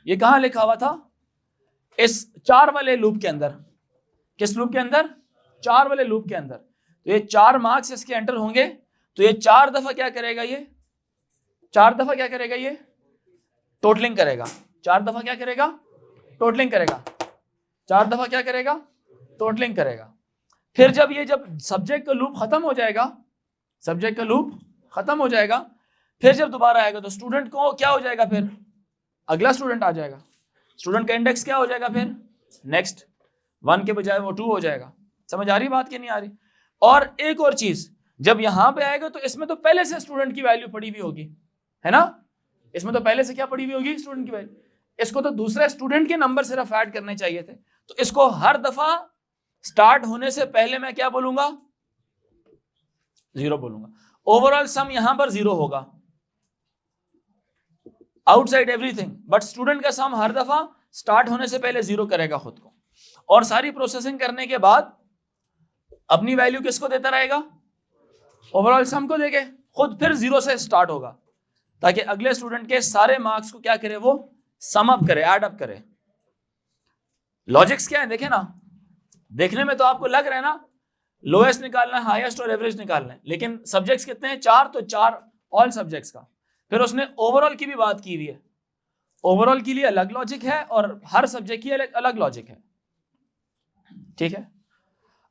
ये कहां लिखा हुआ था? इस 4 वाले लूप के अंदर। किस लूप के अंदर? 4 वाले लूप के अंदर। तो ये 4 मार्क्स इसके एंटर होंगे, तो ये 4 दफा क्या करेगा? ये 4 दफा क्या करेगा? ये टोटलिंग करेगा। 4 दफा क्या करेगा? टोटलिंग करेगा। 4 दफा क्या करेगा? टोटलिंग करेगा। फिर जब सब्जेक्ट का लूप खत्म हो जाएगा, सब्जेक्ट का लूप खत्म हो जाएगा, फिर जब दोबारा आएगा तो स्टूडेंट को क्या हो जाएगा? फिर अगला स्टूडेंट आ जाएगा। स्टूडेंट का इंडेक्स क्या हो जाएगा? फिर नेक्स्ट 1 के बजाय वो 2 हो जाएगा। समझ आ रही बात कि नहीं आ रही? और एक और चीज, जब यहां पे आएगा तो इसमें तो पहले से स्टूडेंट की वैल्यू पड़ी हुई होगी, है ना? इसमें तो पहले से क्या पड़ी हुई होगी? स्टूडेंट की वैल्यू। इसको तो दूसरे स्टूडेंट के नंबर सिर्फ ऐड करने चाहिए थे, तो इसको हर दफा स्टार्ट होने से पहले मैं क्या बोलूंगा? 0 बोलूंगा। ओवरऑल सम यहां पर 0 होगा, आउटसाइड एवरीथिंग, बट स्टूडेंट का सम हर दफा स्टार्ट होने से पहले 0 करेगा खुद को, और सारी प्रोसेसिंग करने के बाद अपनी वैल्यू किसको देता रहेगा? ओवरऑल सम को देके खुद फिर 0 से स्टार्ट होगा, ताकि अगले स्टूडेंट के सारे मार्क्स को क्या करे? वो सम अप करे, ऐड अप करे। लॉजिक्स क्या है देखे ना? देखने में तो आपको लग रहा है ना लोएस्ट निकालना है, हाईएस्ट और एवरेज निकालना है, लेकिन सब्जेक्ट्स कितने हैं? 4, तो 4 ऑल सब्जेक्ट्स का। फिर उसने ओवरऑल की भी बात की हुई है, ओवरऑल के लिए अलग लॉजिक है और हर सब्जेक्ट की अलग लॉजिक है। ठीक है?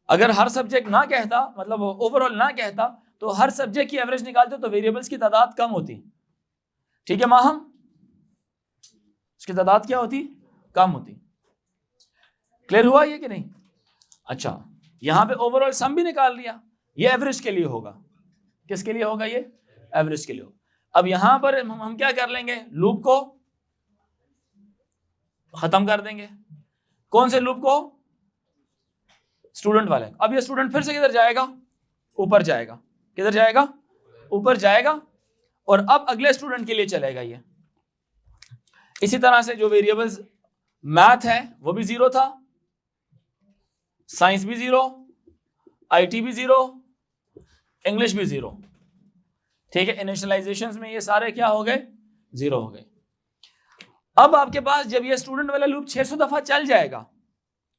अगर हर सब्जेक्ट ना कहता, मतलब ओवरऑल ना कहता, तो हर सब्जेक्ट की एवरेज निकालते तो वेरिएबल्स की तादाद कम होती। ठीक है माहम? उसकी तादाद क्या होती? कम होती। क्लियर हुआ ये कि नहीं? अच्छा, यहां पे ओवरऑल सम भी निकाल लिया, ये एवरेज के लिए होगा। किसके लिए होगा? ये एवरेज के लिए होगा। अब यहां पर हम क्या कर लेंगे? लूप को खत्म कर देंगे। कौन से लूप को? स्टूडेंट वाले। अब ये स्टूडेंट फिर से किधर जाएगा? ऊपर जाएगा। किधर जाएगा? ऊपर जाएगा, और अब अगले स्टूडेंट के लिए चलेगा ये। इसी तरह से जो वेरिएबल्स मैथ है वो भी 0 था, साइंस भी 0, आईटी भी 0, इंग्लिश भी 0। ठीक है? इनिशियलाइजेशंस में ये सारे क्या हो गए? 0 हो गए। अब आपके पास जब ये स्टूडेंट वाला लूप 600 दफा चल जाएगा,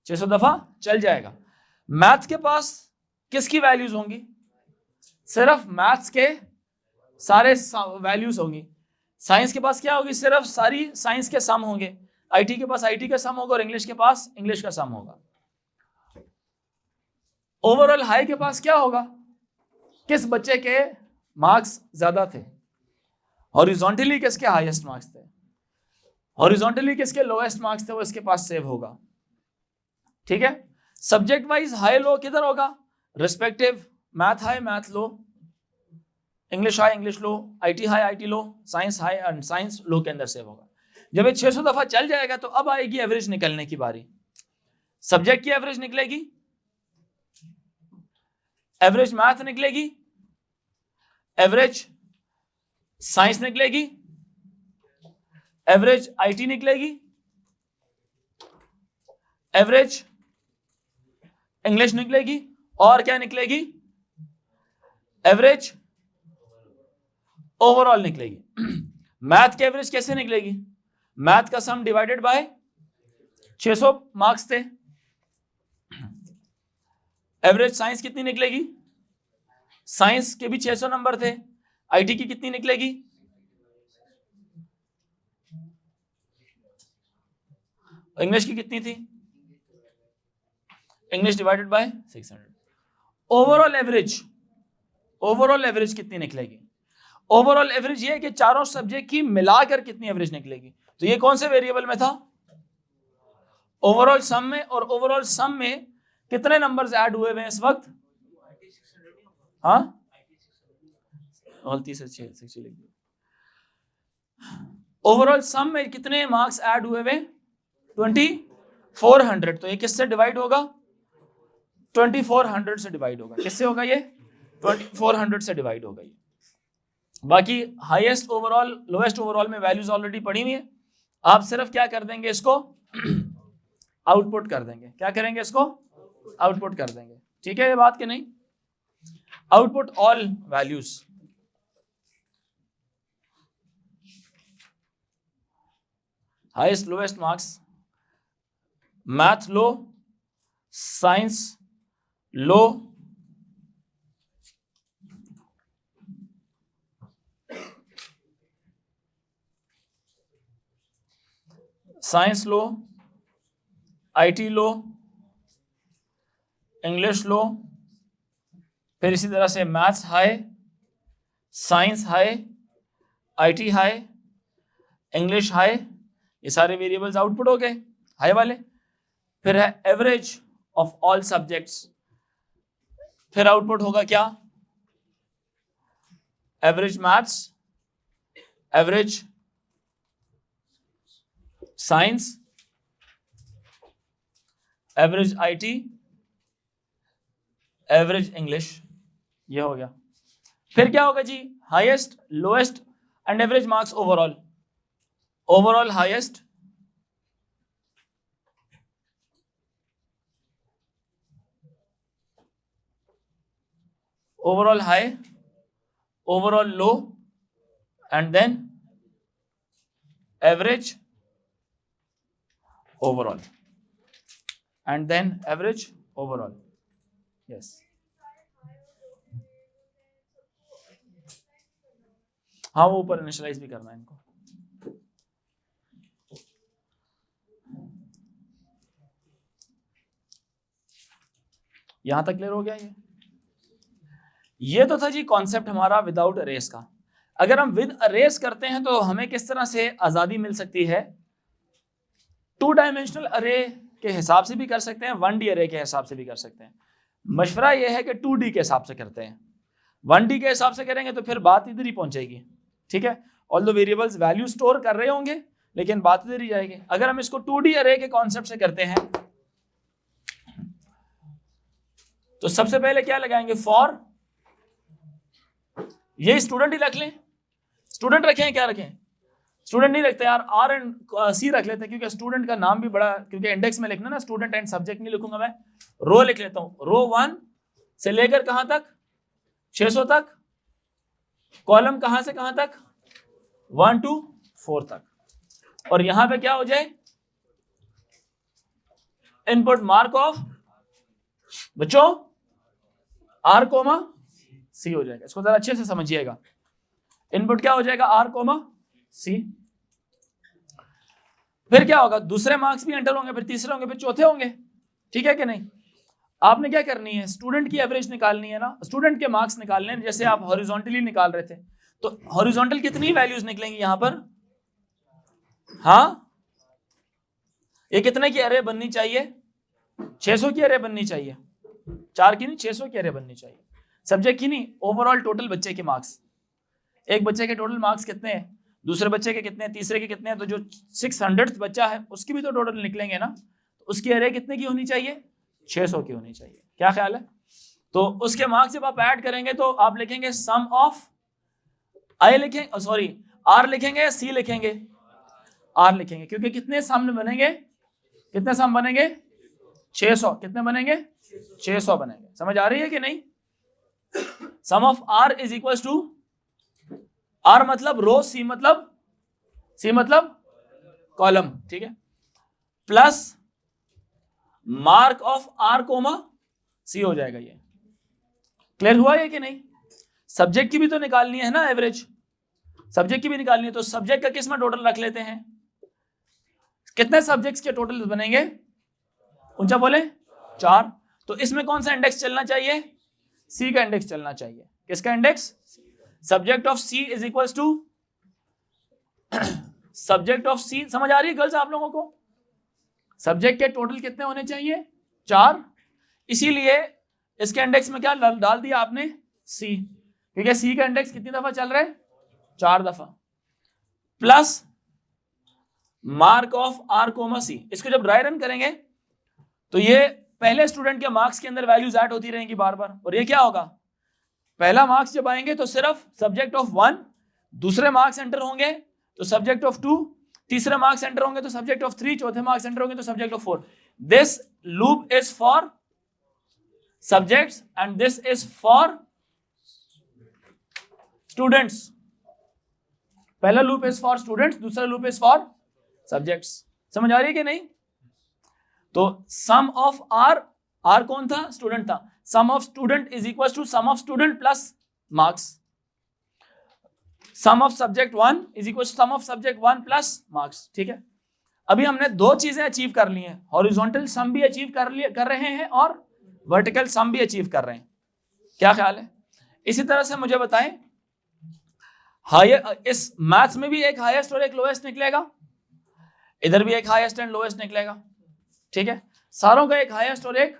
600 दफा चल जाएगा, मैथ के पास किसकी वैल्यूज होंगी? सिर्फ मैथ्स के सारे वैल्यूज होंगी। साइंस के पास क्या होगी? सिर्फ सारी साइंस के सम होंगे। आईटी के पास आईटी का सम होगा, और इंग्लिश के पास इंग्लिश का सम होगा। ओवरऑल हाई के पास क्या होगा? किस बच्चे के मार्क्स ज्यादा थे, हॉरिजॉन्टली किसके हाईएस्ट मार्क्स थे, हॉरिजॉन्टली किसके लोएस्ट मार्क्स थे, वो इसके पास सेव होगा। ठीक है? सब्जेक्ट वाइज हाई लो किधर होगा? Respective, math high math low, English high English low, IT high IT low, science high and science low के अंदर सेव होगा। जब ये 600 दफा चल जाएगा तो अब आएगी एवरेज निकलने की बारी। सब्जेक्ट की एवरेज निकलेगी, एवरेज मैथ निकलेगी, एवरेज साइंस निकलेगी, एवरेज आईटी निकलेगी, एवरेज इंग्लिश निकलेगी, और क्या निकलेगी? एवरेज ओवरऑल निकलेगी। मैथ की एवरेज कैसे निकलेगी? मैथ का सम डिवाइडेड बाय 600 मार्क्स थे। एवरेज साइंस कितनी निकलेगी? साइंस के भी 600 नंबर थे। आईटी की कितनी निकलेगी? इंग्लिश की कितनी थी? English divided by 600। Overall average कितनी निकलेगी? ओवरऑल एवरेज ये है कि चारों सब्जेक्ट की मिलाकर कितनी एवरेज निकलेगी। तो ये कौन से वेरिएबल में था? ओवरऑल सम में। और ओवरऑल सम में कितने नंबर्स ऐड हुए हैं इस वक्त? हाँ, गलती से 6 लिख दिया। ओवरऑल सम में कितने मार्क्स ऐड हुए हैं? 2400। तो ये किससे डिवाइड होगा? 2400 से डिवाइड होगा। किससे होगा ये? 2400 से डिवाइड होगा ये। बाकी हाईएस्ट ओवरऑल, लोएस्ट ओवरऑल में वैल्यूज ऑलरेडी पड़ी हुई है। आप सिर्फ क्या कर देंगे, इसको आउटपुट कर देंगे। क्या करेंगे? इसको आउटपुट कर देंगे। ठीक है ये बात कि नहीं? Output all values. Highest lowest marks, math low, science low, science low, IT low, English low, फिर इसी तरह से maths high, science high, IT high, English high. ये सारे वेरिएबल्स आउटपुट हो गए हाई वाले। फिर है एवरेज ऑफ ऑल सब्जेक्ट्स। फिर आउटपुट होगा क्या? Average maths, average science, average IT, average English. ये हो गया। फिर क्या होगा जी? Highest, lowest and average marks overall. Overall highest, overall high, overall low, and then average overall, and then average overall. Yes. हाँ, वो ऊपर इनिशियलाइज भी करना है इनको। यहां तक क्लियर हो गया? ये तो था जी कॉन्सेप्ट हमारा विदाउट अरेज का। अगर हम विद अरेज करते हैं तो हमें किस तरह से आजादी मिल सकती है? 2 डायमेंशनल अरे के हिसाब से भी कर सकते हैं, 1D अरे के हिसाब से भी कर सकते हैं। मशवरा यह है कि 2D के हिसाब से करते हैं। 1D के हिसाब से करेंगे तो फिर बात इधर ही पहुंचेगी। ठीक है, all the variables value store कर रहे होंगे लेकिन बात इधर ही जाएगी। अगर हम इसको 2D अरे के कॉन्सेप्ट से करते हैं तो सबसे पहले क्या लगाएंगे? फॉर, ये स्टूडेंट ही रख लें। स्टूडेंट रखें, क्या रखें? स्टूडेंट नहीं रखते यार, आर एंड सी रख लेते हैं क्योंकि स्टूडेंट का नाम भी बड़ा, क्योंकि इंडेक्स में लिखना ना, स्टूडेंट एंड सब्जेक्ट नहीं लिखूंगा मैं, रो लिख लेता हूं। रो 1 से लेकर कहां तक? 600 तक। कॉलम कहां से कहां तक? 1 to 4 तक। और यहां पे क्या हो जाए? इनपुट मार्क ऑफ बच्चों आर कोमा सी हो जाएगा। इसको जरा अच्छे से समझिएगा। इनपुट क्या हो जाएगा? R comma C. फिर क्या होगा? दूसरे मार्क्स भी एंटर होंगे, फिर तीसरे होंगे, फिर चौथे होंगे। ठीक है कि नहीं? आपने क्या करनी है? स्टूडेंट की एवरेज निकालनी है ना, स्टूडेंट के मार्क्स निकालने हैं। जैसे आप हॉरिजॉन्टली निकाल रहे थे तो हॉरिजॉन्टल कितनी वैल्यूज निकलेंगी यहां पर? हाँ, ये कितने की अरे बननी चाहिए? 600 की अरे बननी चाहिए। 4 की नहीं, 600 की अरे बननी चाहिए। सब्जेक्ट की नहीं, ओवरऑल टोटल बच्चे के मार्क्स। एक बच्चे के टोटल मार्क्स कितने हैं, दूसरे बच्चे के कितने हैं, तीसरे के कितने हैं, तो जो 600th बच्चा है उसकी भी तो टोटल निकलेंगे ना। तो उसकी अरे कितने की होनी चाहिए? 600 की होनी चाहिए। क्या ख्याल है? तो उसके मार्क्स जब आप ऐड करेंगे तो आप लिखेंगे सम ऑफ आई लिखेंगे, सॉरी आर लिखेंगे या सी लिखेंगे? आर लिखेंगे, क्योंकि कितने सम बनेंगे? कितने सम बनेंगे? 600 कितने बनेंगे? 600 बनेंगे। समझ आ रही है कि नहीं? Sum of R is equal to, R मतलब रो, सी मतलब कॉलम, ठीक है, plus mark of R comma C हो जाएगा। ये क्लियर हुआ ये कि नहीं? सब्जेक्ट की भी तो निकालनी है ना, एवरेज सब्जेक्ट की भी निकालनी है, तो सब्जेक्ट का किस में टोटल रख लेते हैं? कितने सब्जेक्ट्स के टोटल बनेंगे? ऊंचा बोले 4। तो इसमें कौन सा इंडेक्स चलना चाहिए? सी का इंडेक्स चलना चाहिए। किसका index? Subject of C is equal to subject of C. समझ आ रही है गर्ल्स आप लोगों को? सब्जेक्ट के टोटल कितने होने चाहिए? 4। इसीलिए इसके इंडेक्स में क्या डाल दिया आपने? सी, क्योंकि सी का इंडेक्स कितनी दफा चल रहा है? 4 दफा, plus mark of R comma C. इसको जब ड्राई रन करेंगे तो ये पहले स्टूडेंट के मार्क्स के अंदर वैल्यूज ऐड होती रहेंगी बार बार, और ये क्या होगा? पहला मार्क्स जब आएंगे तो सिर्फ सब्जेक्ट ऑफ 1, दूसरे मार्क्स एंटर होंगे तो सब्जेक्ट ऑफ 2, तीसरे मार्क्स एंटर होंगे तो सब्जेक्ट ऑफ 3, चौथे मार्क्स एंटर होंगे तो subject of 4। This loop is for subjects and this is for students. पहला लूप इज फॉर स्टूडेंट्स, दूसरा लूप इज फॉर सब्जेक्ट्स। समझ आ रही है कि नहीं? तो सम ऑफ आर, आर कौन था? स्टूडेंट था। Sum of student is equal to sum of student plus marks. Sum of subject 1 is equal to sum of subject 1 plus marks. ठीक है, अभी हमने 2 चीजें अचीव कर ली हैं, हॉरिजॉन्टल सम भी अचीव कर रहे हैं और वर्टिकल सम भी अचीव कर रहे हैं। क्या ख्याल है? इसी तरह से मुझे बताएं, हायर, इस मैथ्स में भी एक हाईएस्ट और एक लोएस्ट निकलेगा, इधर भी एक हाईएस्ट एंड लोएस्ट निकलेगा। ठीक है, सारों का एक हाईएस्ट और एक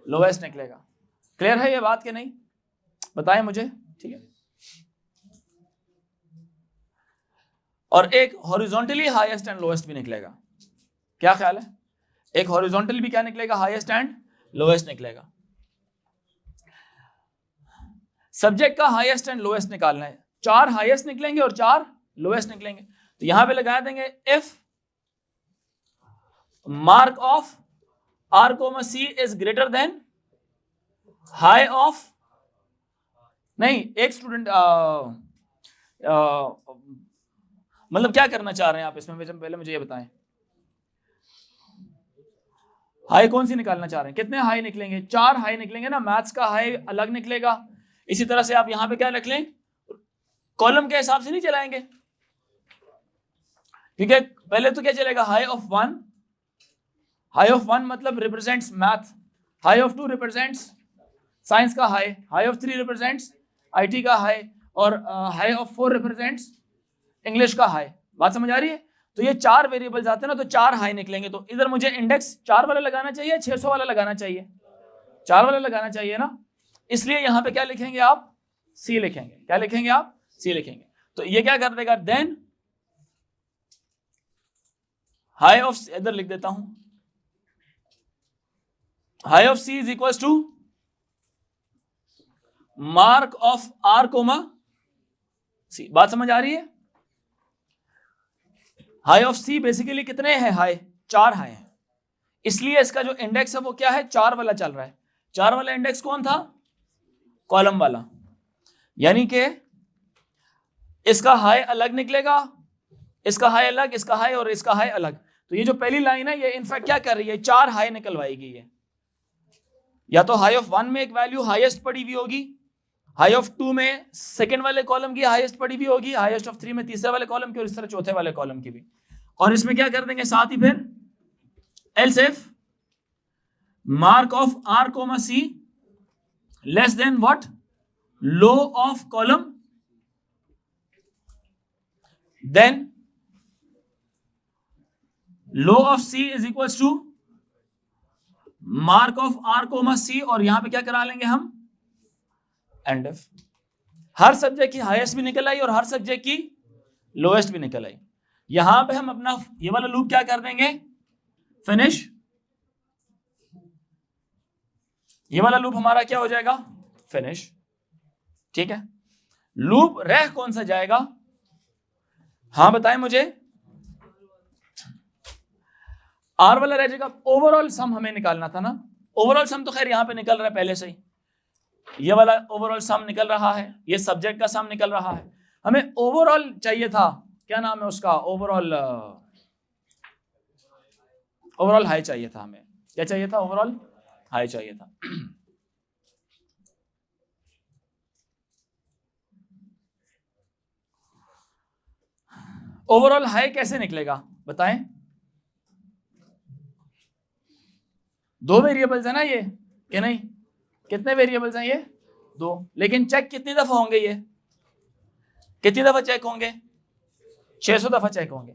लोएस्ट निकलेगा। क्लियर है ये बात कि नहीं? बताएं मुझे। ठीक है, और एक हॉरिजॉन्टली हाईएस्ट एंड लोएस्ट भी निकलेगा। क्या ख्याल है? एक हॉरिजॉन्टल भी क्या निकलेगा? हाईएस्ट एंड लोएस्ट निकलेगा। सब्जेक्ट का हाईएस्ट एंड लोएस्ट निकालना है। 4 हाईएस्ट निकलेंगे और 4 लोएस्ट निकलेंगे, तो यहां पे लगा देंगे if mark of R comma C is greater than high of, नहीं एक स्टूडेंट मतलब क्या करना चाह रहे हैं आप इसमें? पहले मुझे ये बताएं, हाई कौन सी निकालना चाह रहे हैं? कितने हाई निकलेंगे? 4 हाई निकलेंगे ना, मैथ्स का हाई अलग निकलेगा। इसी तरह से आप यहां पे क्या रख लें, कॉलम के हिसाब से नहीं चलाएंगे, ठीक है? पहले तो क्या चलेगा? हाई ऑफ 1, हाई ऑफ 1 मतलब represents math, high of 2 represents science का high, high of 3 represents IT का हाई, और हाई ऑफ 4 रिप्रेजेंट्स इंग्लिश का हाई। बात समझ आ रही है? तो ये 4 वेरिएबल्स आते हैं ना, तो 4 हाई निकलेंगे। तो इधर मुझे इंडेक्स 4 वाला लगाना चाहिए, 600 वाला लगाना चाहिए? 4 वाला लगाना चाहिए ना, इसलिए यहां पे क्या लिखेंगे आप? सी लिखेंगे। क्या लिखेंगे आप? सी लिखेंगे। तो ये क्या कर देगा? देन हाई ऑफ, इधर लिख देता हूं, high of C is equal to mark of R comma C. बात समझ आ रही है? हाई ऑफ सी बेसिकली कितने हैं हाई? 4 हाई हैं, इसलिए इसका जो इंडेक्स है वो क्या है? 4 वाला चल रहा है। 4 वाला इंडेक्स कौन था? कॉलम वाला, यानी कि इसका हाई अलग निकलेगा, इसका हाई अलग, इसका हाई और इसका हाई अलग। तो ये जो पहली लाइन है ये इनफैक्ट क्या कर रही है? 4 हाई निकलवाएगी ये। या तो हाई ऑफ 1 में एक वैल्यू हाईएस्ट पड़ी हुई होगी, हाई ऑफ 2 में सेकंड वाले कॉलम की हाईएस्ट पड़ी हुई होगी, हाईएस्ट ऑफ 3 में तीसरे वाले कॉलम की, और इस तरह चौथे वाले कॉलम की भी। और इसमें क्या कर देंगे साथ ही फिर? Else if mark of R comma C less than what? Low of column, then low of C is equal to mark of R comma C, और यहां पे क्या करा लेंगे हम? End if. हर सब्जेक्ट की हाईएस्ट भी निकल आई और हर सब्जेक्ट की लोएस्ट भी निकल आई। यहां पे हम अपना ये वाला लूप क्या कर देंगे? फिनिश। ये वाला लूप हमारा क्या हो जाएगा? फिनिश। ठीक है, लूप रह कौन सा जाएगा? हाँ बताएं मुझे। आर वाला रह जाएगा। ओवरऑल सम हमें निकालना था ना, ओवरऑल सम तो खैर यहाँ पे निकल रहा है पहले से ही, ये वाला ओवरऑल सम निकल रहा है, ये सब्जेक्ट का सम निकल रहा है। हमें ओवरऑल चाहिए था, क्या नाम है उसका, ओवरऑल हाई चाहिए था हमें। क्या चाहिए था? ओवरऑल हाई चाहिए था। ओवरऑल हाई कैसे निकलेगा बताएं? दो वेरिएबल्स है ना ये, कि नहीं? कितने वेरिएबल्स हैं ये? दो। लेकिन चेक कितनी दफा होंगे ये? कितनी दफा चेक होंगे? 600 दफा चेक होंगे।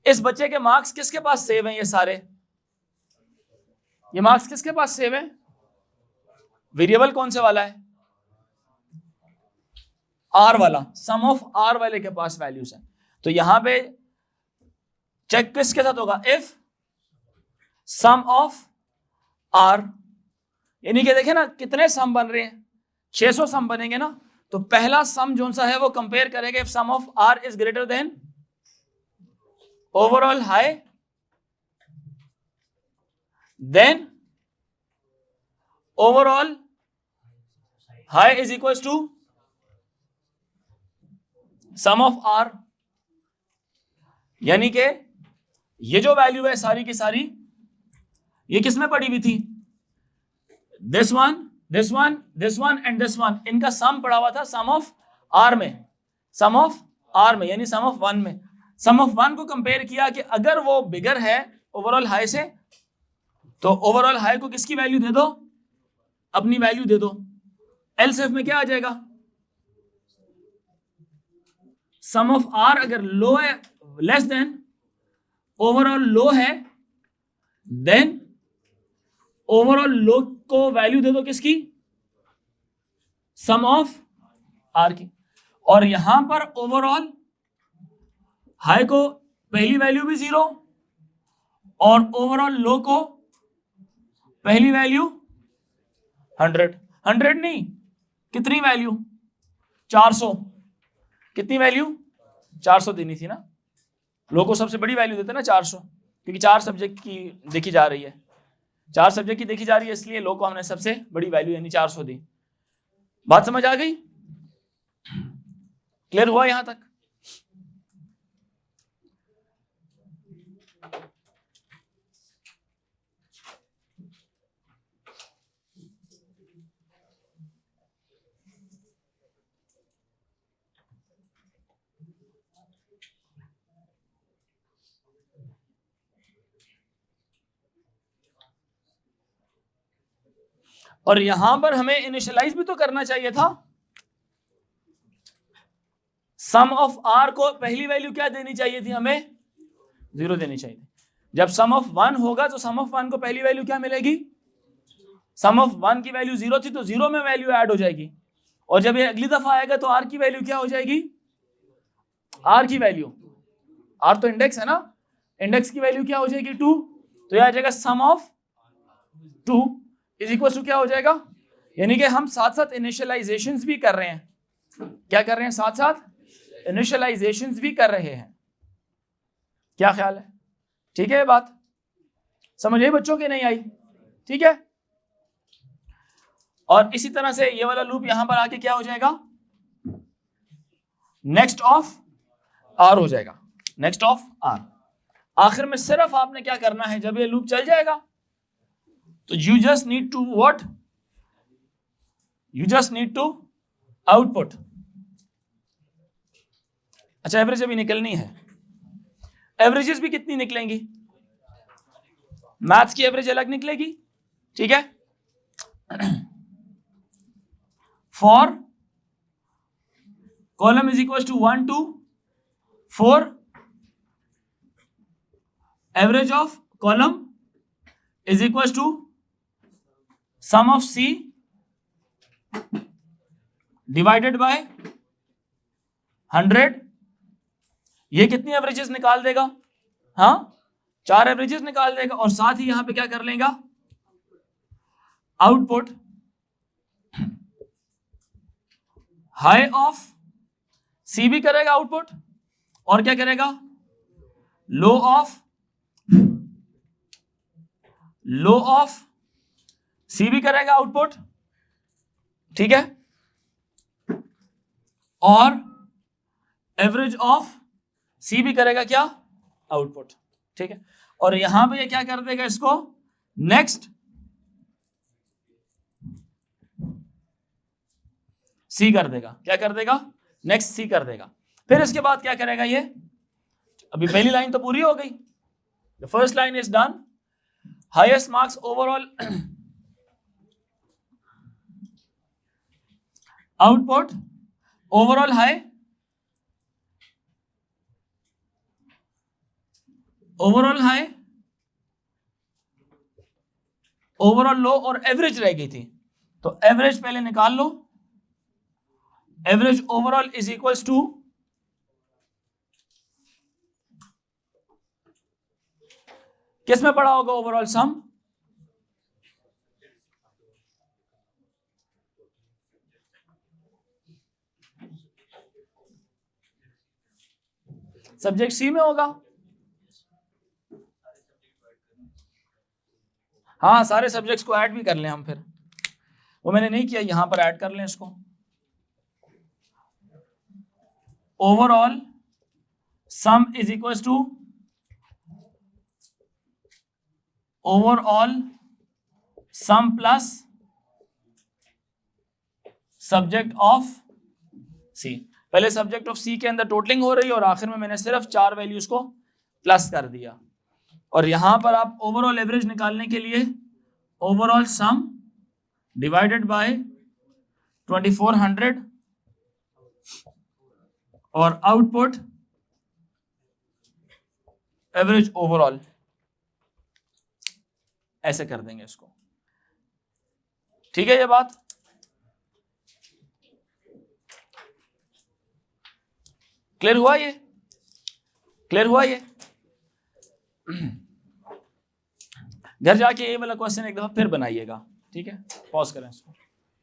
इस बच्चे के मार्क्स किसके पास सेव हैं? ये सारे ये मार्क्स किसके पास सेव है? वेरिएबल कौन से वाला है? आर वाला, सम ऑफ आर वाले के पास वैल्यूज है। तो यहां पे चेक किसके साथ होगा? इफ सम ऑफ आर, यानी कि देखे ना कितने सम बन रहे हैं, 600 सम बनेंगे ना। तो पहला सम जो सा है वो कंपेयर करेंगे if sum of R is greater than overall high, then overall high is equal to sum of R. यानी कि ये जो वैल्यू है सारी की सारी, ये किसमें पड़ी हुई थी? This one, this one, this one and this one, इनका सम पड़ा हुआ था सम ऑफ आर में, सम ऑफ आर में, यानी सम ऑफ वन में। सम ऑफ वन को कंपेयर किया कि अगर वो बिगर है ओवरऑल हाई से, तो ओवरऑल हाई को किसकी वैल्यू दे दो? अपनी वैल्यू दे दो। एलसीएफ में क्या आ जाएगा? सम ऑफ आर अगर लो है, लेस देन ओवरऑल लो है, देन ओवरऑल लो को वैल्यू दे दो किसकी? सम ऑफ आर की। और यहां पर ओवरऑल हाई को पहली वैल्यू भी 0 और ओवरऑल लो को पहली वैल्यू 100। 100 नहीं, कितनी वैल्यू? 400। कितनी वैल्यू? 400 देनी थी ना। लो को सबसे बड़ी वैल्यू देते ना 400, क्योंकि 4 सब्जेक्ट की देखी जा रही है, 4 सब्जेक्ट की देखी जा रही है, इसलिए लो को हमने सबसे बड़ी वैल्यू यानी 400 दी। बात समझ आ गई? क्लियर हुआ यहां तक? और यहां पर हमें इनिशियलाइज भी तो करना चाहिए था। सम ऑफ आर को पहली वैल्यू क्या देनी चाहिए थी? हमें 0 देनी चाहिए थी। जब सम ऑफ 1 होगा तो सम ऑफ 1 को पहली वैल्यू क्या मिलेगी? सम ऑफ 1 की वैल्यू 0 थी तो 0 में वैल्यू ऐड हो जाएगी। और जब ये अगली दफा आएगा तो आर की वैल्यू क्या हो जाएगी? आर की वैल्यू, आर तो इंडेक्स है ना, इंडेक्स की वैल्यू क्या हो जाएगी? 2। तो यह आ जाएगा सम ऑफ 2 इज इक्वल टू क्या हो जाएगा? यानी कि हम साथ साथ इनिशियलाइजेशंस भी कर रहे हैं। क्या कर रहे हैं? साथ साथ इनिशियलाइजेशंस भी कर रहे हैं। क्या ख्याल है? ठीक है, ये बात समझ आई बच्चों की? नहीं आई? ठीक है। और इसी तरह से ये वाला लूप यहां पर आके क्या हो जाएगा? नेक्स्ट ऑफ आर हो जाएगा, नेक्स्ट ऑफ आर। आखिर में सिर्फ आपने क्या करना है, जब ये लूप चल जाएगा तो you just need to what? You just need to output. अच्छा, एवरेज अभी निकलनी है। एवरेजेस भी कितनी निकलेंगी? मैथ्स की एवरेज अलग निकलेगी, ठीक है। For column is equal to 1 to 4, average of column is equal to sum of C divided by 100। ये कितनी एवरेजेस निकाल देगा? हाँ, 4 एवरेजेस निकाल देगा। और साथ ही यहां पे क्या कर लेगा? आउटपुट हाई ऑफ सी भी करेगा आउटपुट, और क्या करेगा? लो ऑफ लो ऑफ सी भी करेगा आउटपुट, ठीक है, और एवरेज ऑफ सी भी करेगा क्या, आउटपुट, ठीक है। और यहां पे ये क्या कर देगा, इसको नेक्स्ट सी कर देगा, क्या कर देगा, नेक्स्ट सी कर देगा। फिर इसके बाद क्या करेगा ये, अभी पहली लाइन तो पूरी हो गई, the first line is done, highest marks overall output overall high, overall high, overall low और एवरेज रह गई थी, तो एवरेज पहले निकाल लो, average overall is equals to किस में पड़ा होगा, ओवरऑल सम, सब्जेक्ट सी में होगा, हाँ सारे सब्जेक्ट्स को ऐड भी कर लें हम, फिर वो मैंने नहीं किया, यहां पर ऐड कर लें इसको, overall sum is equals to overall sum plus subject of C. पहले सब्जेक्ट ऑफ सी के अंदर टोटलिंग हो रही है और आखिर में मैंने सिर्फ 4 वैल्यूज को प्लस कर दिया। और यहां पर आप ओवरऑल एवरेज निकालने के लिए ओवरऑल सम डिवाइडेड बाय 2400 और आउटपुट एवरेज ओवरऑल, ऐसे कर देंगे इसको, ठीक है। ये बात क्लियर हुआ, ये क्लियर हुआ ये। घर जाके ये वाला क्वेश्चन एक दफा फिर बनाइएगा, ठीक है, पॉज करें इसको।